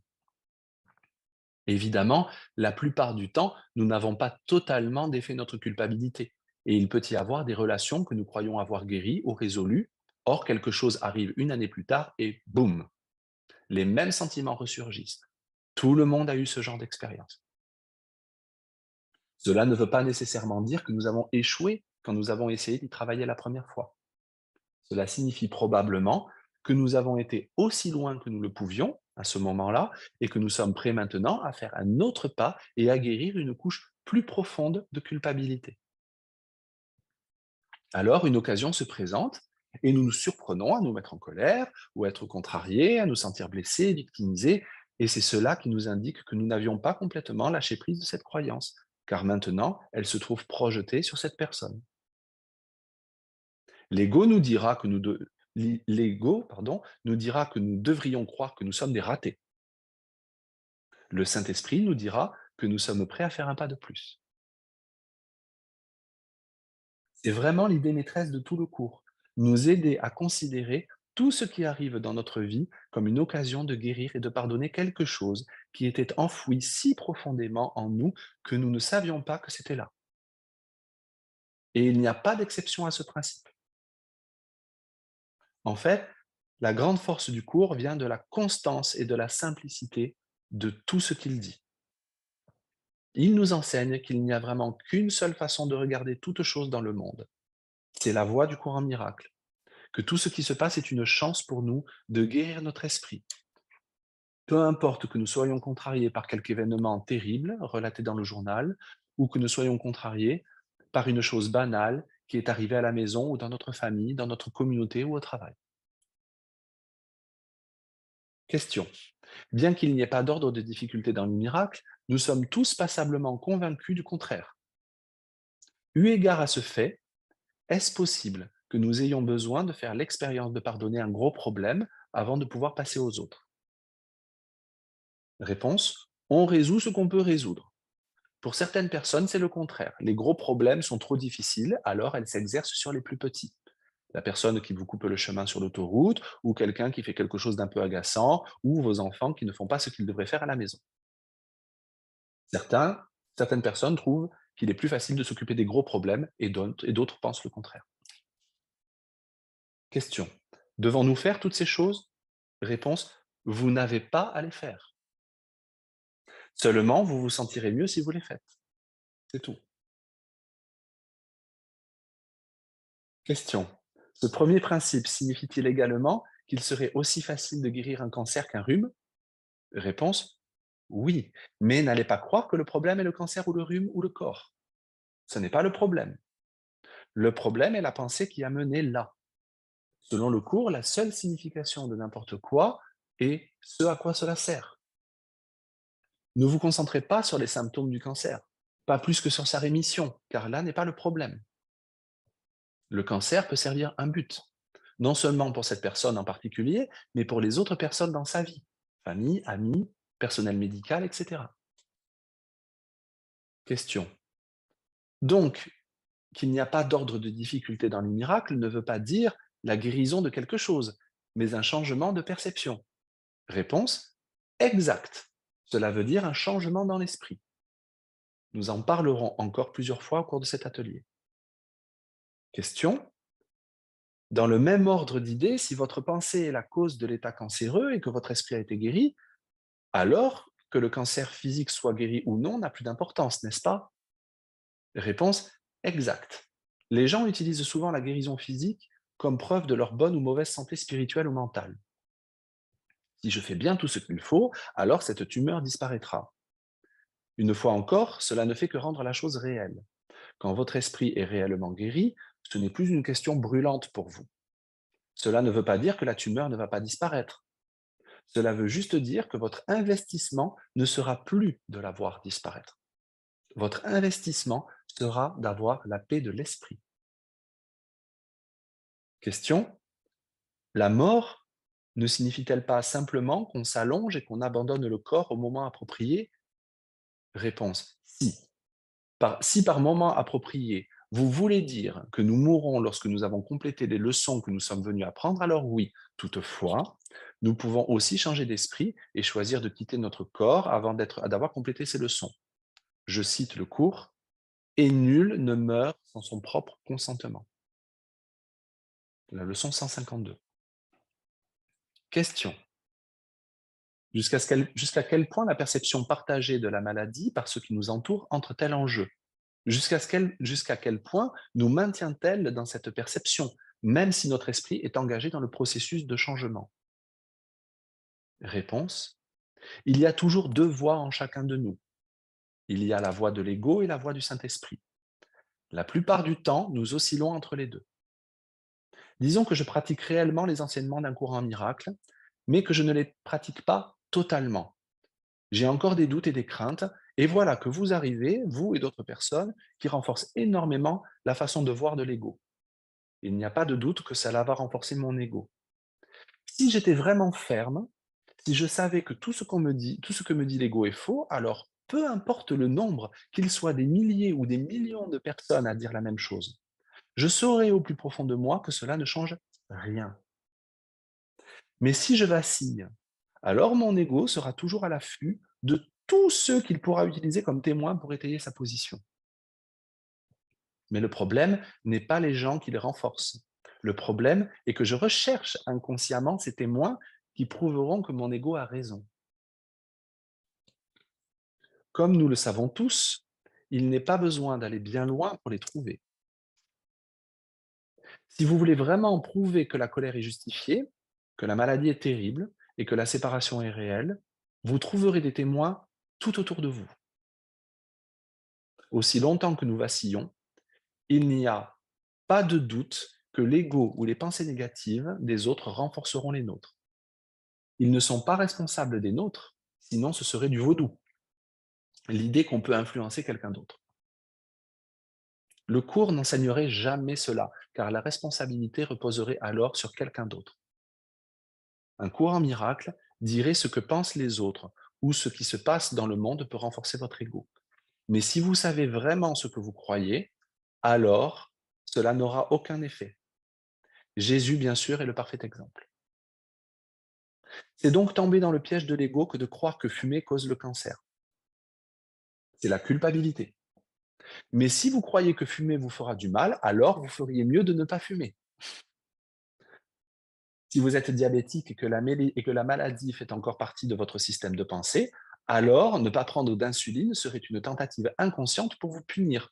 Évidemment, la plupart du temps, nous n'avons pas totalement défait notre culpabilité, et il peut y avoir des relations que nous croyons avoir guéries ou résolues, or quelque chose arrive une année plus tard et boum, les mêmes sentiments ressurgissent. Tout le monde a eu ce genre d'expérience. Cela ne veut pas nécessairement dire que nous avons échoué quand nous avons essayé d'y travailler la première fois. Cela signifie probablement que nous avons été aussi loin que nous le pouvions à ce moment-là et que nous sommes prêts maintenant à faire un autre pas et à guérir une couche plus profonde de culpabilité. Alors une occasion se présente et nous nous surprenons à nous mettre en colère ou à être contrariés, à nous sentir blessés, victimisés, et c'est cela qui nous indique que nous n'avions pas complètement lâché prise de cette croyance, car maintenant elle se trouve projetée sur cette personne. L'ego nous dira que l'ego, nous dira que nous devrions croire que nous sommes des ratés. Le Saint-Esprit nous dira que nous sommes prêts à faire un pas de plus. C'est vraiment l'idée maîtresse de tout le cours, nous aider à considérer tout ce qui arrive dans notre vie comme une occasion de guérir et de pardonner quelque chose qui était enfoui si profondément en nous que nous ne savions pas que c'était là. Et il n'y a pas d'exception à ce principe. En fait, la grande force du cours vient de la constance et de la simplicité de tout ce qu'il dit. Il nous enseigne qu'il n'y a vraiment qu'une seule façon de regarder toute chose dans le monde. C'est la voie du courant miracle. Que tout ce qui se passe est une chance pour nous de guérir notre esprit. Peu importe que nous soyons contrariés par quelque événement terrible relaté dans le journal, ou que nous soyons contrariés par une chose banale qui est arrivée à la maison ou dans notre famille, dans notre communauté ou au travail. Question. Bien qu'il n'y ait pas d'ordre de difficulté dans le miracle, nous sommes tous passablement convaincus du contraire. Eu égard à ce fait, est-ce possible que nous ayons besoin de faire l'expérience de pardonner un gros problème avant de pouvoir passer aux autres? Réponse. On résout ce qu'on peut résoudre. Pour certaines personnes, c'est le contraire. Les gros problèmes sont trop difficiles, alors elles s'exercent sur les plus petits. La personne qui vous coupe le chemin sur l'autoroute, ou quelqu'un qui fait quelque chose d'un peu agaçant, ou vos enfants qui ne font pas ce qu'ils devraient faire à la maison. Certains, certaines personnes trouvent qu'il est plus facile de s'occuper des gros problèmes et d'autres pensent le contraire. Question. Devons-nous faire toutes ces choses? Réponse. Vous n'avez pas à les faire. Seulement, vous vous sentirez mieux si vous les faites. C'est tout. Question. Ce premier principe signifie-t-il également qu'il serait aussi facile de guérir un cancer qu'un rhume? Réponse. Oui, mais n'allez pas croire que le problème est le cancer ou le rhume ou le corps. Ce n'est pas le problème. Le problème est la pensée qui a mené là. Selon le cours, la seule signification de n'importe quoi est ce à quoi cela sert. Ne vous concentrez pas sur les symptômes du cancer, pas plus que sur sa rémission, car là n'est pas le problème. Le cancer peut servir un but, non seulement pour cette personne en particulier, mais pour les autres personnes dans sa vie, famille, amis, personnel médical, etc. Question. Donc, qu'il n'y a pas d'ordre de difficulté dans les miracles ne veut pas dire la guérison de quelque chose, mais un changement de perception. Réponse. Exact. Cela veut dire un changement dans l'esprit. Nous en parlerons encore plusieurs fois au cours de cet atelier. Question. Dans le même ordre d'idées, si votre pensée est la cause de l'état cancéreux et que votre esprit a été guéri, alors que le cancer physique soit guéri ou non n'a plus d'importance, n'est-ce pas? Réponse. Exact. Les gens utilisent souvent la guérison physique comme preuve de leur bonne ou mauvaise santé spirituelle ou mentale. Si je fais bien tout ce qu'il faut, alors cette tumeur disparaîtra. Une fois encore, cela ne fait que rendre la chose réelle. Quand votre esprit est réellement guéri, ce n'est plus une question brûlante pour vous. Cela ne veut pas dire que la tumeur ne va pas disparaître. Cela veut juste dire que votre investissement ne sera plus de la voir disparaître. Votre investissement sera d'avoir la paix de l'esprit. Question. La mort ne signifie-t-elle pas simplement qu'on s'allonge et qu'on abandonne le corps au moment approprié? Réponse. Si. Si par moment approprié, vous voulez dire que nous mourrons lorsque nous avons complété les leçons que nous sommes venus apprendre, alors oui. Toutefois, nous pouvons aussi changer d'esprit et choisir de quitter notre corps avant d'avoir complété ces leçons. Je cite le cours, et nul ne meurt sans son propre consentement. La leçon 152. Question. Jusqu'à quel point la perception partagée de la maladie par ceux qui nous entourent entre-t-elle en jeu? Jusqu'à quel point nous maintient-elle dans cette perception, même si notre esprit est engagé dans le processus de changement? Réponse. Il y a toujours deux voix en chacun de nous. Il y a la voix de l'ego et la voix du Saint-Esprit. La plupart du temps, nous oscillons entre les deux. Disons que je pratique réellement les enseignements d'un courant miracle, mais que je ne les pratique pas totalement. J'ai encore des doutes et des craintes, et voilà que vous arrivez, vous et d'autres personnes, qui renforcent énormément la façon de voir de l'ego. Il n'y a pas de doute que cela va renforcer mon ego. Si j'étais vraiment ferme, si je savais que tout ce qu'on me dit, tout ce que me dit l'ego est faux, alors peu importe le nombre, qu'il soit des milliers ou des millions de personnes à dire la même chose, je saurais au plus profond de moi que cela ne change rien. Mais si je vacille, alors mon ego sera toujours à l'affût de tous ceux qu'il pourra utiliser comme témoins pour étayer sa position. Mais le problème n'est pas les gens qui les renforcent. Le problème est que je recherche inconsciemment ces témoins qui prouveront que mon ego a raison. Comme nous le savons tous, il n'est pas besoin d'aller bien loin pour les trouver. Si vous voulez vraiment prouver que la colère est justifiée, que la maladie est terrible et que la séparation est réelle, vous trouverez des témoins tout autour de vous. Aussi longtemps que nous vacillons, il n'y a pas de doute que l'ego ou les pensées négatives des autres renforceront les nôtres. Ils ne sont pas responsables des nôtres, sinon ce serait du vaudou, l'idée qu'on peut influencer quelqu'un d'autre. Le cours n'enseignerait jamais cela, car la responsabilité reposerait alors sur quelqu'un d'autre. Un cours en miracle dirait ce que pensent les autres ou ce qui se passe dans le monde peut renforcer votre ego. Mais si vous savez vraiment ce que vous croyez, alors cela n'aura aucun effet. Jésus, bien sûr, est le parfait exemple. C'est donc tomber dans le piège de l'ego que de croire que fumer cause le cancer. C'est la culpabilité. Mais si vous croyez que fumer vous fera du mal, alors vous feriez mieux de ne pas fumer. Si vous êtes diabétique et que la maladie fait encore partie de votre système de pensée, alors ne pas prendre d'insuline serait une tentative inconsciente pour vous punir,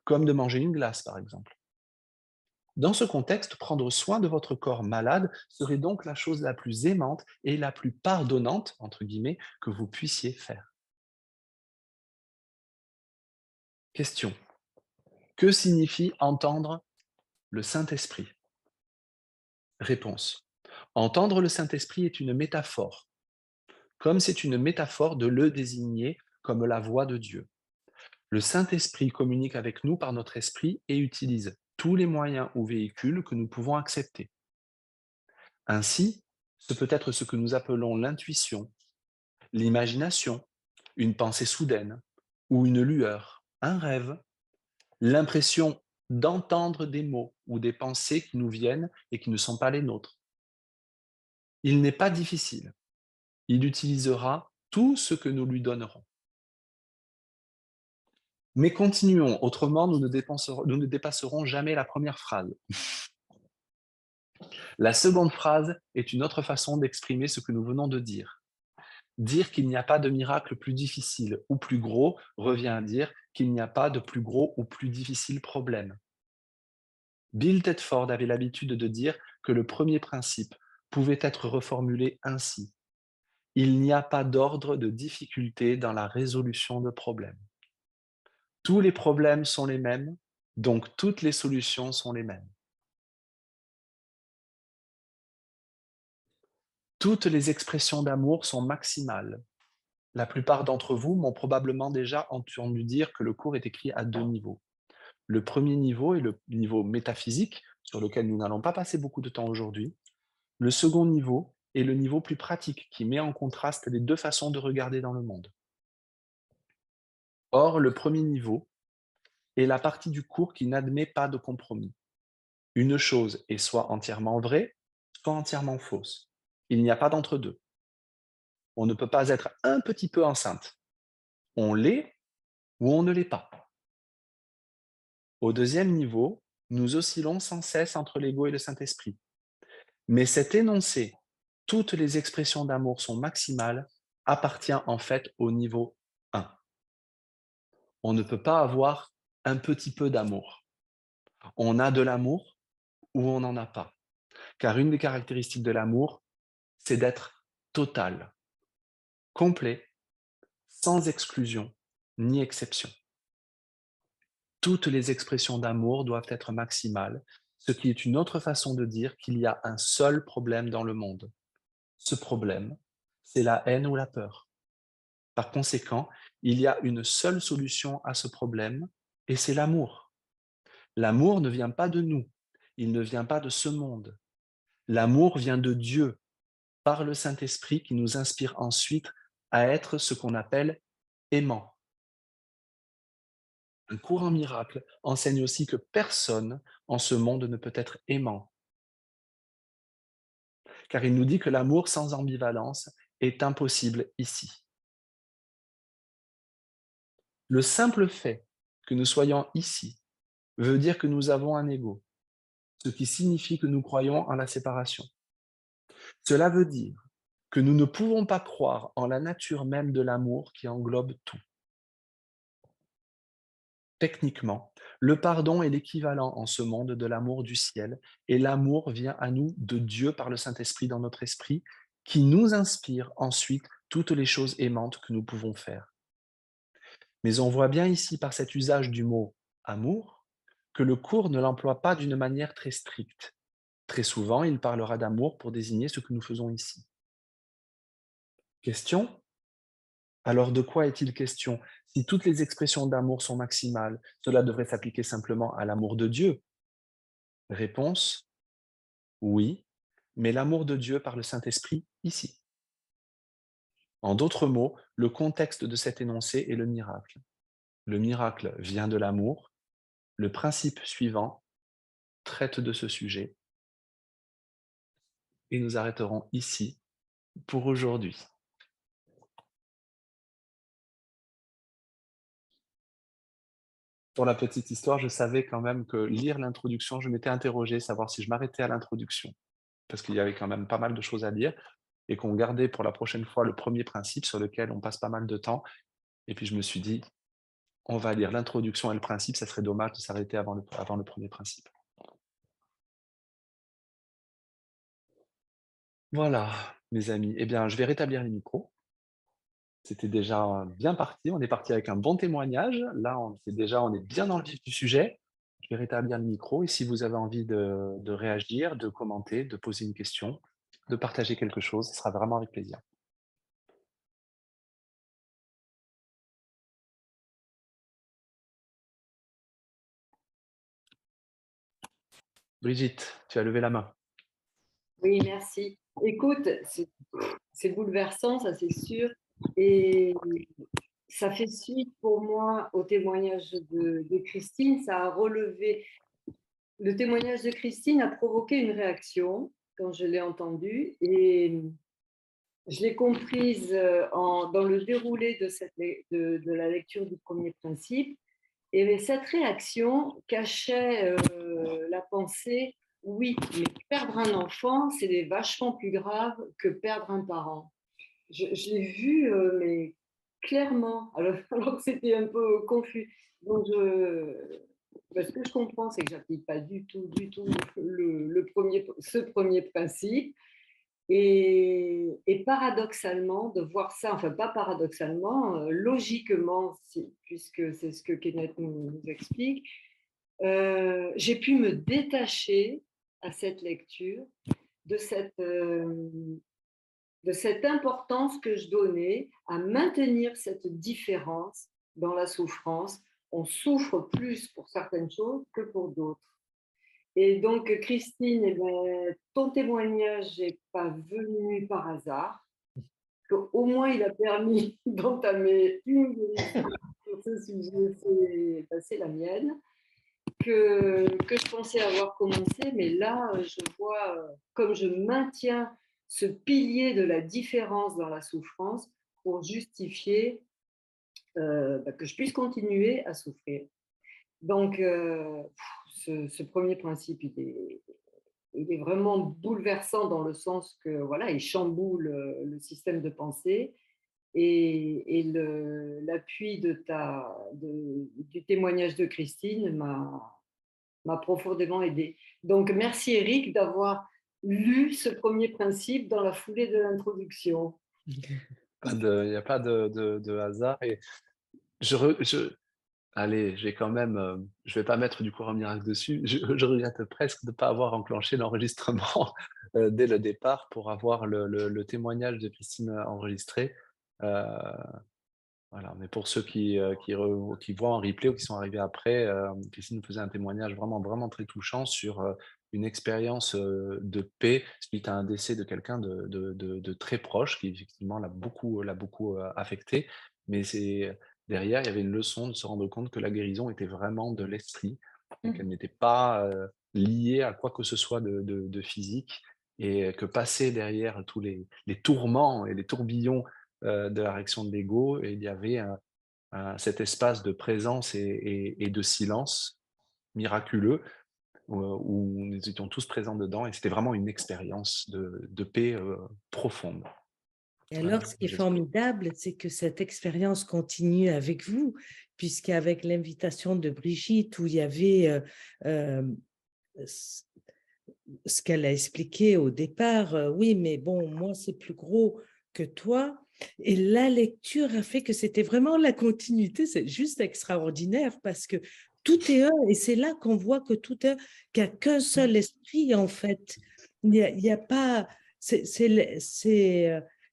comme de manger une glace par exemple. Dans ce contexte, prendre soin de votre corps malade serait donc la chose la plus aimante et la plus pardonnante, entre guillemets, que vous puissiez faire. Question. Que signifie entendre le Saint-Esprit? Réponse. Entendre le Saint-Esprit est une métaphore, comme c'est une métaphore de le désigner comme la voix de Dieu. Le Saint-Esprit communique avec nous par notre esprit et utilise tous les moyens ou véhicules que nous pouvons accepter. Ainsi, ce peut être ce que nous appelons l'intuition, l'imagination, une pensée soudaine, ou une lueur, un rêve, l'impression d'entendre des mots ou des pensées qui nous viennent et qui ne sont pas les nôtres. Il n'est pas difficile. Il utilisera tout ce que nous lui donnerons. Mais continuons, autrement nous ne dépasserons jamais la première phrase. La seconde phrase est une autre façon d'exprimer ce que nous venons de dire. Dire qu'il n'y a pas de miracle plus difficile ou plus gros revient à dire qu'il n'y a pas de plus gros ou plus difficile problème. Bill Tedford avait l'habitude de dire que le premier principe pouvait être reformulé ainsi: il n'y a pas d'ordre de difficulté dans la résolution de problèmes. Tous les problèmes sont les mêmes, donc toutes les solutions sont les mêmes. Toutes les expressions d'amour sont maximales. La plupart d'entre vous m'ont probablement déjà entendu dire que le cours est écrit à deux niveaux. Le premier niveau est le niveau métaphysique, sur lequel nous n'allons pas passer beaucoup de temps aujourd'hui. Le second niveau est le niveau plus pratique, qui met en contraste les deux façons de regarder dans le monde. Or, le premier niveau est la partie du cours qui n'admet pas de compromis. Une chose est soit entièrement vraie, soit entièrement fausse. Il n'y a pas d'entre-deux. On ne peut pas être un petit peu enceinte. On l'est ou on ne l'est pas. Au deuxième niveau, nous oscillons sans cesse entre l'ego et le Saint-Esprit. Mais cet énoncé, toutes les expressions d'amour sont maximales, appartient en fait au niveau 1. On ne peut pas avoir un petit peu d'amour. On a de l'amour ou on n'en a pas. Car une des caractéristiques de l'amour, c'est d'être total, complet, sans exclusion ni exception. Toutes les expressions d'amour doivent être maximales, ce qui est une autre façon de dire qu'il y a un seul problème dans le monde. Ce problème, c'est la haine ou la peur. Par conséquent, il y a une seule solution à ce problème, et c'est l'amour. L'amour ne vient pas de nous, il ne vient pas de ce monde. L'amour vient de Dieu, par le Saint-Esprit qui nous inspire ensuite à être ce qu'on appelle aimant. Un cours en miracle enseigne aussi que personne en ce monde ne peut être aimant, car il nous dit que l'amour sans ambivalence est impossible ici. Le simple fait que nous soyons ici veut dire que nous avons un ego, ce qui signifie que nous croyons en la séparation. Cela veut dire que nous ne pouvons pas croire en la nature même de l'amour qui englobe tout. Techniquement, le pardon est l'équivalent en ce monde de l'amour du ciel, et l'amour vient à nous de Dieu par le Saint-Esprit dans notre esprit, qui nous inspire ensuite toutes les choses aimantes que nous pouvons faire. Mais on voit bien ici par cet usage du mot amour que le cours ne l'emploie pas d'une manière très stricte. Très souvent, il parlera d'amour pour désigner ce que nous faisons ici. Question? Alors de quoi est-il question? Si toutes les expressions d'amour sont maximales, cela devrait s'appliquer simplement à l'amour de Dieu. Réponse: oui, mais l'amour de Dieu par le Saint-Esprit ici. En d'autres mots, le contexte de cet énoncé est le miracle. Le miracle vient de l'amour. Le principe suivant traite de ce sujet et nous arrêterons ici pour aujourd'hui. Pour la petite histoire, je savais quand même que lire l'introduction, je m'étais interrogé, savoir si je m'arrêtais à l'introduction, parce qu'il y avait quand même pas mal de choses à lire, et qu'on gardait pour la prochaine fois le premier principe sur lequel on passe pas mal de temps. Et puis je me suis dit, on va lire l'introduction et le principe, ça serait dommage de s'arrêter avant le premier principe. Voilà, mes amis. Eh bien, je vais rétablir les micros. C'était déjà bien parti. On est parti avec un bon témoignage. Là, on est bien dans le vif du sujet. Je vais rétablir le micro et si vous avez envie de réagir, de commenter, de poser une question, de partager quelque chose, ce sera vraiment avec plaisir. Brigitte, tu as levé la main. Oui, merci. Écoute, c'est bouleversant, ça c'est sûr. Et ça fait suite pour moi au témoignage de Christine. Ça a relevé. Le témoignage de Christine a provoqué une réaction quand je l'ai entendue. Et je l'ai comprise dans le déroulé de la lecture du premier principe. Et cette réaction cachait la pensée, oui, mais perdre un enfant, c'est vachement plus grave que perdre un parent. Je l'ai vu, mais clairement, alors que c'était un peu confus. Donc, ce que je comprends, c'est que je n'applique pas du tout ce premier principe. Et paradoxalement, de voir ça, enfin pas paradoxalement, logiquement, puisque c'est ce que Kenneth nous explique, j'ai pu me détacher à cette lecture de cette importance que je donnais à maintenir cette différence dans la souffrance. On souffre plus pour certaines choses que pour d'autres. Et donc, Christine, eh ben, ton témoignage n'est pas venu par hasard. Au moins, il a permis d'entamer une vérité sur ce sujet, c'est la mienne, que je pensais avoir commencé, mais là, je vois, comme je maintiens ce pilier de la différence dans la souffrance pour justifier que je puisse continuer à souffrir. Donc, ce premier principe, il est vraiment bouleversant dans le sens que voilà, il chamboule le système de pensée et l'appui du témoignage de Christine m'a profondément aidée. Donc merci Eric d'avoir lu ce premier principe dans la foulée de l'introduction. Il n'y a pas de hasard. Et je, re- je, allez, je vais quand même, je vais pas mettre du cours en miracle dessus. Je regrette presque de ne pas avoir enclenché l'enregistrement dès le départ pour avoir le témoignage de Christine enregistré. Euh, voilà, mais pour ceux qui voient en replay ou qui sont arrivés après, Christine nous faisait un témoignage vraiment, vraiment très touchant sur une expérience de paix suite à un décès de quelqu'un de très proche qui effectivement l'a beaucoup affecté. Mais derrière, il y avait une leçon de se rendre compte que la guérison était vraiment de l'esprit et qu'elle n'était pas liée à quoi que ce soit de physique. et que passer derrière tous les tourments et les tourbillons, de la réaction de l'ego, et il y avait cet espace de présence et de silence miraculeux, où nous étions tous présents dedans, et c'était vraiment une expérience de paix, profonde. Et Voilà, alors, ce qui est j'ai formidable, c'est que cette expérience continue avec vous, puisqu'avec l'invitation de Brigitte, où il y avait ce ce qu'elle a expliqué au départ, oui, mais bon, moi, c'est plus gros que toi. Et la lecture a fait que c'était vraiment la continuité. C'est juste extraordinaire parce que tout est un, et c'est là qu'on voit que tout est, qu'il n'y a qu'un seul esprit, en fait. Il y a pas,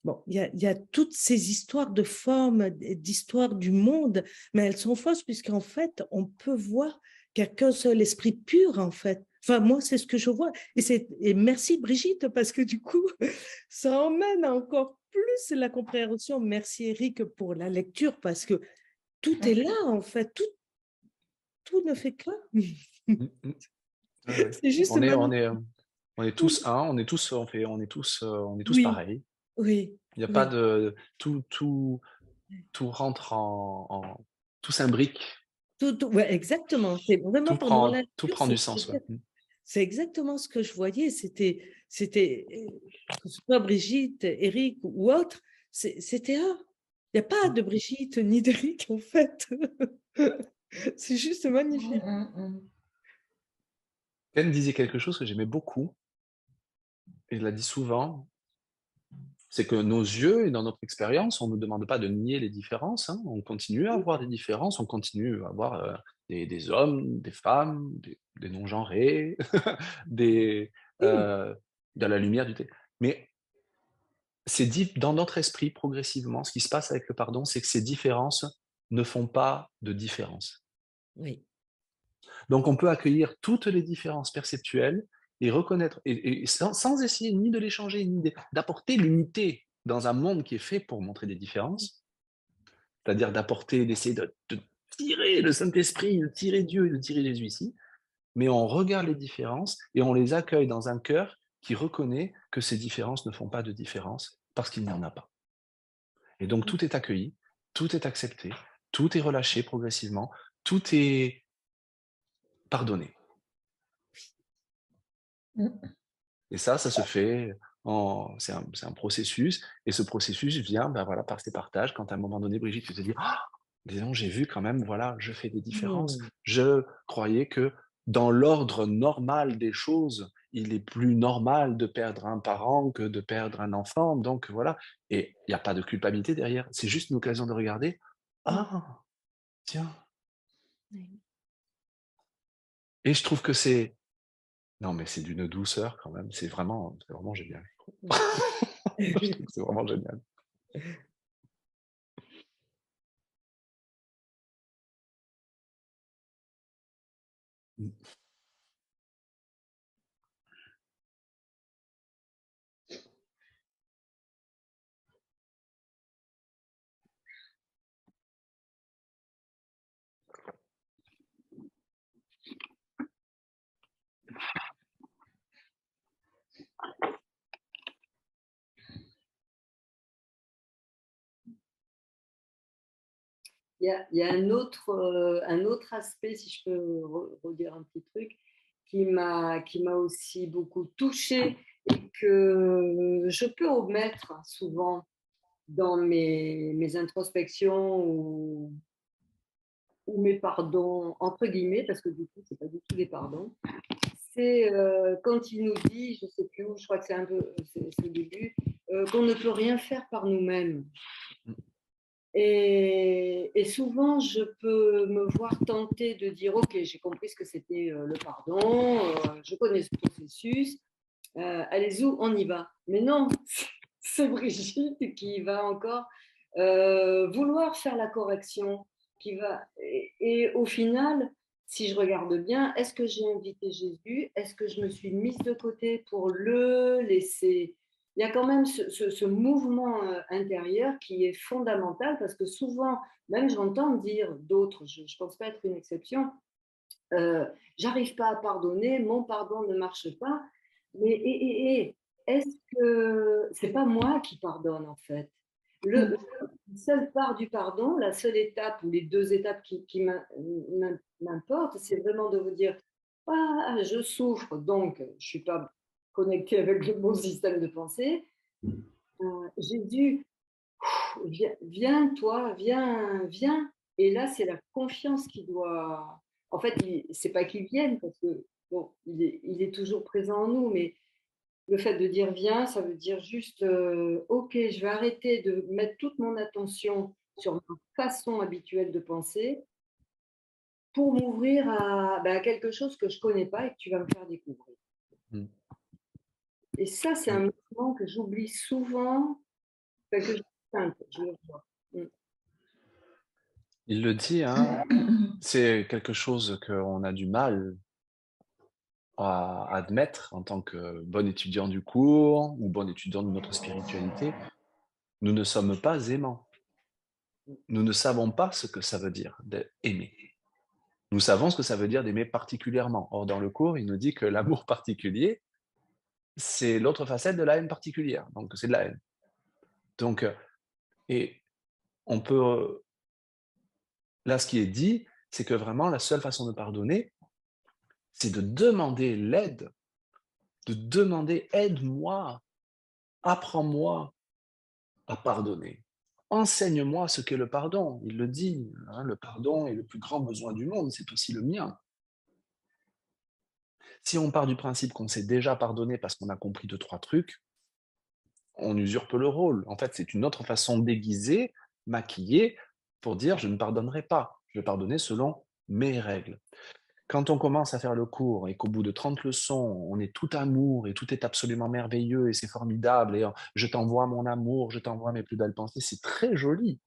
bon, il y a toutes ces histoires de formes, d'histoires du monde, mais elles sont fausses puisqu'en fait, on peut voir qu'il n'y a qu'un seul esprit pur, en fait. Enfin, moi, c'est ce que je vois. Et merci Brigitte, parce que du coup, ça emmène encore plus la compréhension. Merci Eric pour la lecture, parce que tout est là, en fait. Tout ne fait que. mmh mh. Ouais, ouais. C'est juste On est on magnifique. est, on est tous un, on est tous Oui, pareils. oui, Il y a pas oui. de tout rentre tout s'imbrique, Ouais, exactement. C'est vraiment pour moi la tout lecture, prend du sens, ouais. Mmh. c'est exactement ce que je voyais. C'était, que ce soit Brigitte, Eric ou autre, c'était eux. Il n'y a pas Mmh. de Brigitte ni d'Eric, en fait. C'est juste magnifique. Ken disait quelque chose que j'aimais beaucoup, et il l'a dit souvent, c'est que nos yeux et dans notre expérience, on ne nous demande pas de nier les différences, hein. On continue à avoir des différences, on continue à avoir, des hommes, des femmes, des non-genrés, des, Oui, de la lumière, du thé. Mais c'est dit dans notre esprit progressivement, ce qui se passe avec le pardon, c'est que ces différences ne font pas de différence. oui. Donc on peut accueillir toutes les différences perceptuelles et reconnaître, et sans essayer ni de les changer, ni d'apporter l'unité dans un monde qui est fait pour montrer des différences, c'est-à-dire d'apporter, d'essayer de tirer le Saint-Esprit, de tirer Dieu et de tirer Jésus ici, mais on regarde les différences et on les accueille dans un cœur qui reconnaît que ces différences ne font pas de différence parce qu'il n'y en a pas. Et donc tout est accueilli, tout est accepté, tout est relâché progressivement, tout est pardonné. Et ça se fait c'est un processus, et ce processus vient, ben voilà, par ces partages. Quand à un moment donné, Brigitte, tu te dis: «Ah! Dis donc, j'ai vu quand même, voilà, je fais des différences. Mmh. Je croyais que dans l'ordre normal des choses, il est plus normal de perdre un parent que de perdre un enfant, donc voilà». Et il y a pas de culpabilité derrière, c'est juste une occasion de regarder: Mmh. «Ah! Tiens». Oui. Et je trouve que c'est non, mais c'est d'une douceur quand même, c'est vraiment génial. Je trouve que c'est vraiment génial. Mmh. Il y a un autre aspect, si je peux redire un petit truc, qui m'a aussi beaucoup touchée et que je peux omettre souvent dans mes introspections ou mes pardons, entre guillemets, parce que du coup, ce n'est pas du tout des pardons. C'est quand il nous dit, je ne sais plus où, je crois que c'est un peu c'est le début, qu'on ne peut rien faire par nous-mêmes. Mmh. Et souvent, je peux me voir tenter de dire, OK, j'ai compris ce que c'était le pardon, je connais ce processus, allez-y, on y va. Mais non, c'est Brigitte qui va encore vouloir faire la correction, et au final, si je regarde bien, est-ce que j'ai invité Jésus? Est-ce que je me suis mise de côté pour le laisser? Il y a quand même ce mouvement intérieur qui est fondamental parce que souvent, même j'entends dire d'autres, je ne pense pas être une exception, j'arrive pas à pardonner, mon pardon ne marche pas. Mais est-ce que c'est pas moi qui pardonne en fait? Le seule part du pardon, la seule étape ou les 2 étapes qui m'importent, c'est vraiment de vous dire: «Ah, je souffre, donc je ne suis pas connectée avec le bon système de pensée. Jésus, viens toi, viens». Et là, c'est la confiance qui doit en fait, c'est pas qu'il vienne parce que bon, il est toujours présent en nous, mais le fait de dire viens, ça veut dire juste ok, je vais arrêter de mettre toute mon attention sur ma façon habituelle de penser pour m'ouvrir à quelque chose que je ne connais pas et que tu vas me faire découvrir. Mm. Et ça, c'est un mouvement que j'oublie souvent, enfin, que je le vois. Il le dit, hein, c'est quelque chose qu'on a du mal à admettre en tant que bon étudiant du cours ou bon étudiant de notre spiritualité. Nous ne sommes pas aimants. Nous ne savons pas ce que ça veut dire d'aimer. Nous savons ce que ça veut dire d'aimer particulièrement. Or, dans le cours, il nous dit que l'amour particulier, c'est l'autre facette de la haine particulière. Donc, c'est de la haine. Donc, et on peut, là, ce qui est dit, c'est que vraiment, la seule façon de pardonner, c'est de demander l'aide, de demander aide-moi, apprends-moi à pardonner. Enseigne-moi ce qu'est le pardon. Il le dit, hein, le pardon est le plus grand besoin du monde, c'est aussi le mien. Si on part du principe qu'on s'est déjà pardonné parce qu'on a compris 2-3 trucs, on usurpe le rôle. En fait, c'est une autre façon déguisée, maquillée, pour dire je ne pardonnerai pas. Je vais pardonner selon mes règles. Quand on commence à faire le cours et qu'au bout de 30 leçons, on est tout amour et tout est absolument merveilleux et c'est formidable et je t'envoie mon amour, je t'envoie mes plus belles pensées, c'est très joli,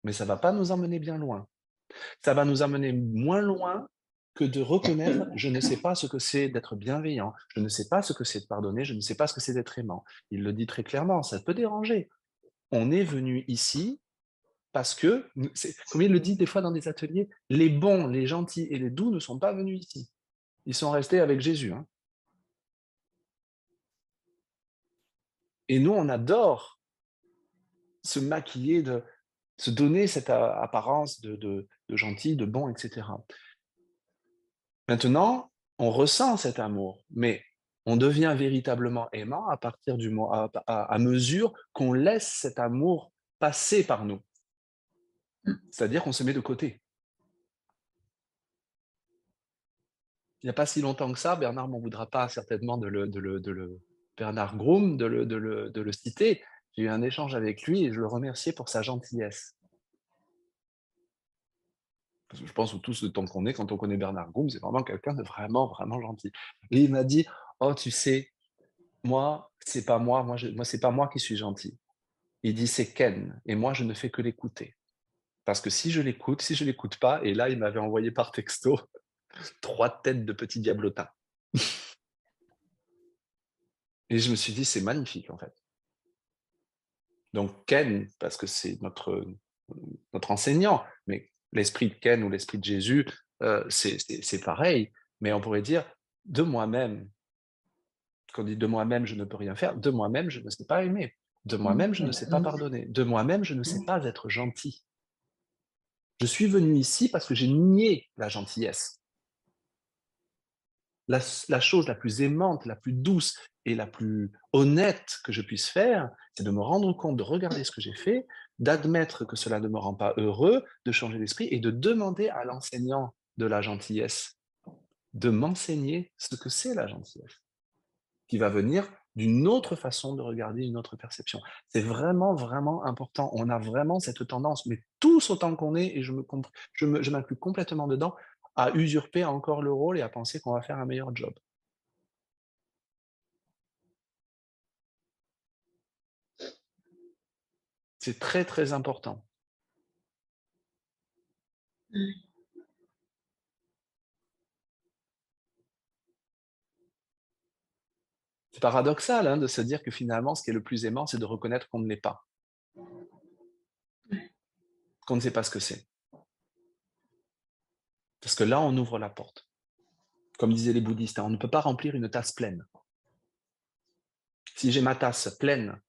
mais ça ne va pas nous emmener bien loin. Ça va nous amener moins loin que de reconnaître, je ne sais pas ce que c'est d'être bienveillant, je ne sais pas ce que c'est de pardonner, je ne sais pas ce que c'est d'être aimant. Il le dit très clairement, ça peut déranger. On est venu ici parce que, comme il le dit des fois dans des ateliers, les bons, les gentils et les doux ne sont pas venus ici. Ils sont restés avec Jésus. Hein. Et nous, on adore se maquiller, se donner cette apparence de gentil, de bon, etc. Maintenant, on ressent cet amour, mais on devient véritablement aimant à partir à mesure qu'on laisse cet amour passer par nous. C'est-à-dire qu'on se met de côté. Il n'y a pas si longtemps que ça, Bernard m'en voudra pas certainement Bernard Groom, de le citer. J'ai eu un échange avec lui et je le remerciais pour sa gentillesse. Parce que je pense que tous le temps qu'on est, quand on connaît Bernard Groom, c'est vraiment quelqu'un de vraiment, vraiment gentil. Et il m'a dit, oh, tu sais, moi, c'est pas moi, c'est pas moi qui suis gentil. Il dit, c'est Ken, et moi, je ne fais que l'écouter. Parce que si je l'écoute pas, et là, il m'avait envoyé par texto 3 têtes de petits diablotins. Et je me suis dit, c'est magnifique, en fait. Donc Ken, parce que c'est notre enseignant, mais l'esprit de Ken ou l'esprit de Jésus, c'est pareil. Mais on pourrait dire, de moi-même, quand on dit de moi-même, je ne peux rien faire, de moi-même, je ne sais pas aimer. De moi-même, je ne sais pas pardonner. De moi-même, je ne sais pas être gentil. Je suis venu ici parce que j'ai nié la gentillesse. La chose la plus aimante, la plus douce et la plus honnête que je puisse faire, c'est de me rendre compte, de regarder ce que j'ai fait, d'admettre que cela ne me rend pas heureux, de changer d'esprit et de demander à l'enseignant de la gentillesse de m'enseigner ce que c'est la gentillesse, qui va venir d'une autre façon de regarder, une autre perception. C'est vraiment, vraiment important. On a vraiment cette tendance, mais tous autant qu'on est, et je m'inclus complètement dedans, à usurper encore le rôle et à penser qu'on va faire un meilleur job. C'est très, très important. C'est paradoxal hein, de se dire que finalement, ce qui est le plus aimant, c'est de reconnaître qu'on ne l'est pas, qu'on ne sait pas ce que c'est. Parce que là, on ouvre la porte. Comme disaient les bouddhistes, hein, on ne peut pas remplir une tasse pleine. Si j'ai ma tasse pleine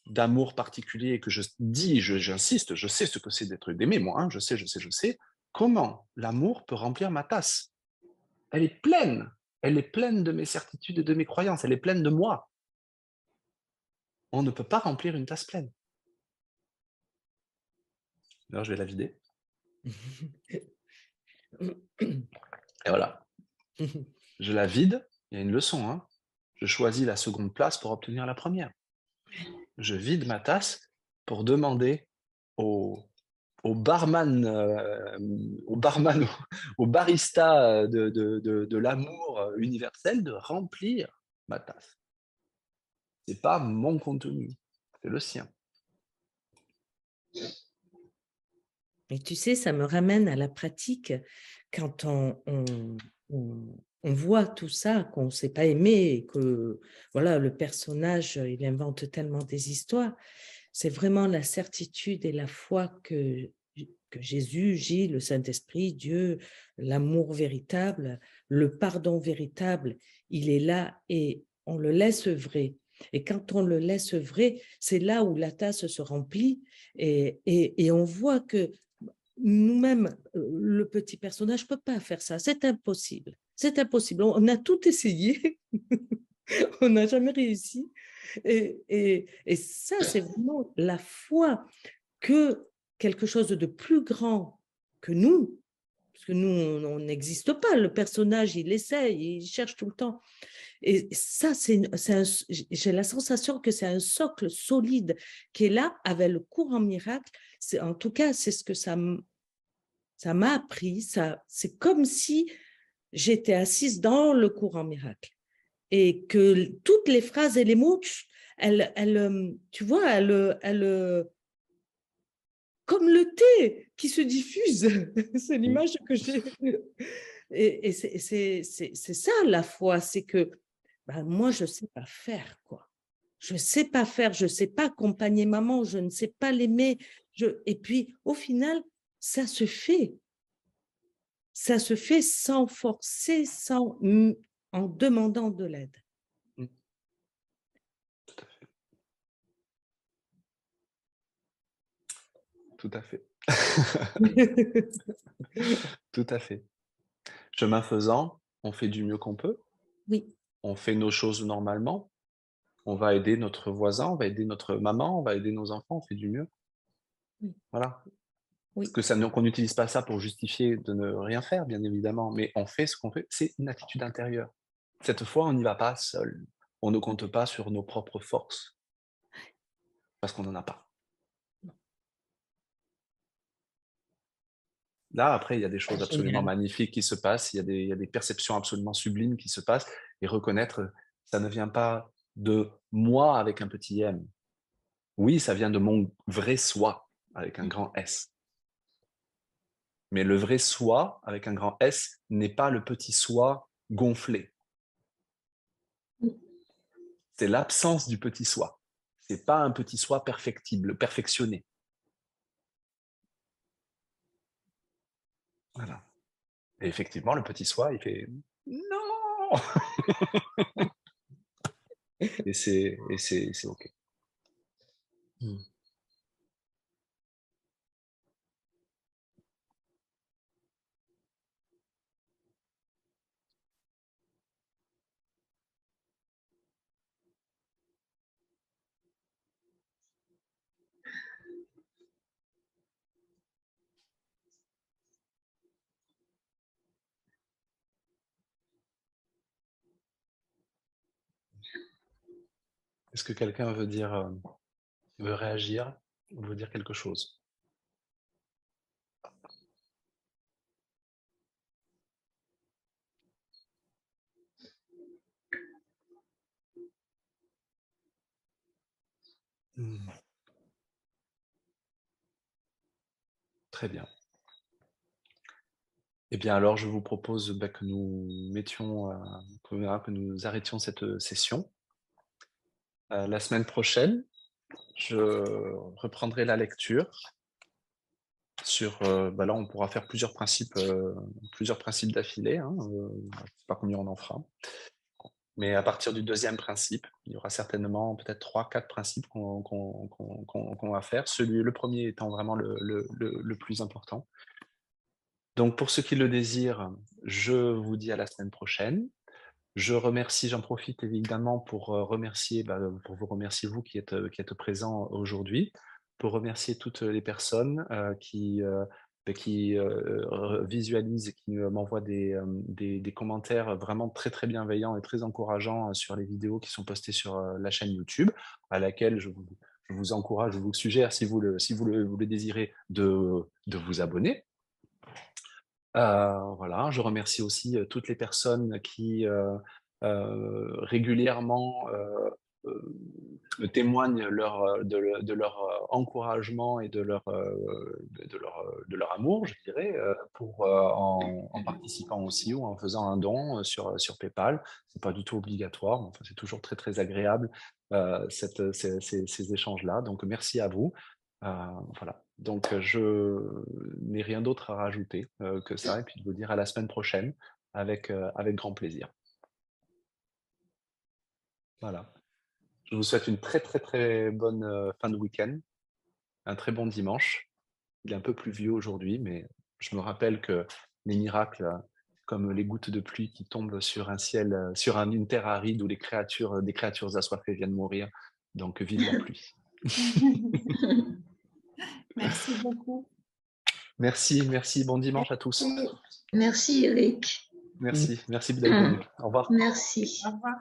d'amour particulier et que je dis, j'insiste, je sais ce que c'est d'être aimé, moi, hein, je sais, comment l'amour peut remplir ma tasse? Elle est pleine de mes certitudes et de mes croyances, elle est pleine de moi. On ne peut pas remplir une tasse pleine. Alors je vais la vider. Et voilà, je la vide, il y a une leçon, hein. Je choisis la seconde place pour obtenir la première. Je vide ma tasse pour demander au, au barman, au barista de l'amour universel de remplir ma tasse. C'est pas mon contenu, c'est le sien. Et tu sais, ça me ramène à la pratique quand on voit tout ça, qu'on ne s'est pas aimé, et que voilà, le personnage, il invente tellement des histoires. C'est vraiment la certitude et la foi que Jésus, Gilles, le Saint-Esprit, Dieu, l'amour véritable, le pardon véritable, il est là et on le laisse œuvrer. Et quand on le laisse œuvrer, c'est là où la tasse se remplit et on voit que nous-mêmes, le petit personnage ne peut pas faire ça. C'est impossible. C'est impossible. On a tout essayé. On n'a jamais réussi. Et ça, c'est vraiment la foi que quelque chose de plus grand que nous, parce que nous, on n'existe pas. Le personnage, il essaye, il cherche tout le temps. Et ça, j'ai la sensation que c'est un socle solide qui est là avec le cours en miracle. En tout cas, c'est ce que ça m'a appris. C'est comme si j'étais assise dans le cours en miracle et que toutes les phrases et les mots, tu vois, comme le thé qui se diffuse. C'est l'image que j'ai. Et c'est ça la foi, c'est que moi, je ne sais pas faire, quoi. Je ne sais pas faire, je ne sais pas accompagner maman, je ne sais pas l'aimer. Et puis, au final, ça se fait. Ça se fait sans forcer, en demandant de l'aide. Tout à fait. Tout à fait. Chemin faisant, on fait du mieux qu'on peut. Oui. On fait nos choses normalement. On va aider notre voisin, on va aider notre maman, on va aider nos enfants, on fait du mieux. Oui. Voilà. Oui. Qu'on n'utilise pas ça pour justifier de ne rien faire, bien évidemment, mais on fait ce qu'on fait. C'est une attitude intérieure. Cette fois, on n'y va pas seul. On ne compte pas sur nos propres forces parce qu'on n'en a pas. Là, après, il y a des choses absolument magnifiques qui se passent, il y a des perceptions absolument sublimes qui se passent, et reconnaître, ça ne vient pas de moi avec un petit m. Oui, ça vient de mon vrai soi avec un grand S. Mais le vrai soi avec un grand S n'est pas le petit soi gonflé. C'est l'absence du petit soi. C'est pas un petit soi perfectible, perfectionné. Voilà. Et effectivement, le petit soi, il fait non. Et c'est OK. Est-ce que quelqu'un veut réagir ou veut dire quelque chose? Très bien. Eh bien, alors, je vous propose que nous mettions, que nous arrêtions cette session. La semaine prochaine, je reprendrai la lecture sur. Là, on pourra faire plusieurs principes d'affilée. Hein, je ne sais pas combien on en fera. Mais à partir du deuxième principe, il y aura certainement peut-être 3-4 principes qu'on va faire. Le premier étant vraiment le plus important. Donc pour ceux qui le désirent, je vous dis à la semaine prochaine. J'en profite évidemment pour remercier, pour vous remercier vous qui êtes présents aujourd'hui, pour remercier toutes les personnes qui visualisent et qui m'envoient des commentaires vraiment très très bienveillants et très encourageants sur les vidéos qui sont postées sur la chaîne YouTube, à laquelle je vous encourage, je vous suggère, si vous le désirez, de vous abonner. Voilà, je remercie aussi toutes les personnes qui régulièrement me témoignent de leur encouragement et de leur amour, je dirais, en participant aussi ou en faisant un don sur PayPal. C'est pas du tout obligatoire, mais enfin, c'est toujours très très agréable ces échanges-là. Donc merci à vous. Voilà. Donc je n'ai rien d'autre à rajouter que ça, et puis de vous dire à la semaine prochaine avec grand plaisir. Voilà. Je vous souhaite une très, très, très bonne fin de week-end, un très bon dimanche. Il est un peu pluvieux aujourd'hui, mais je me rappelle que les miracles, comme les gouttes de pluie qui tombent sur un ciel, une terre aride où des créatures assoiffées viennent mourir. Donc vive la pluie. Merci beaucoup. Merci, bon dimanche à tous. Merci Eric. Merci d'être venu. Au revoir. Merci. Au revoir.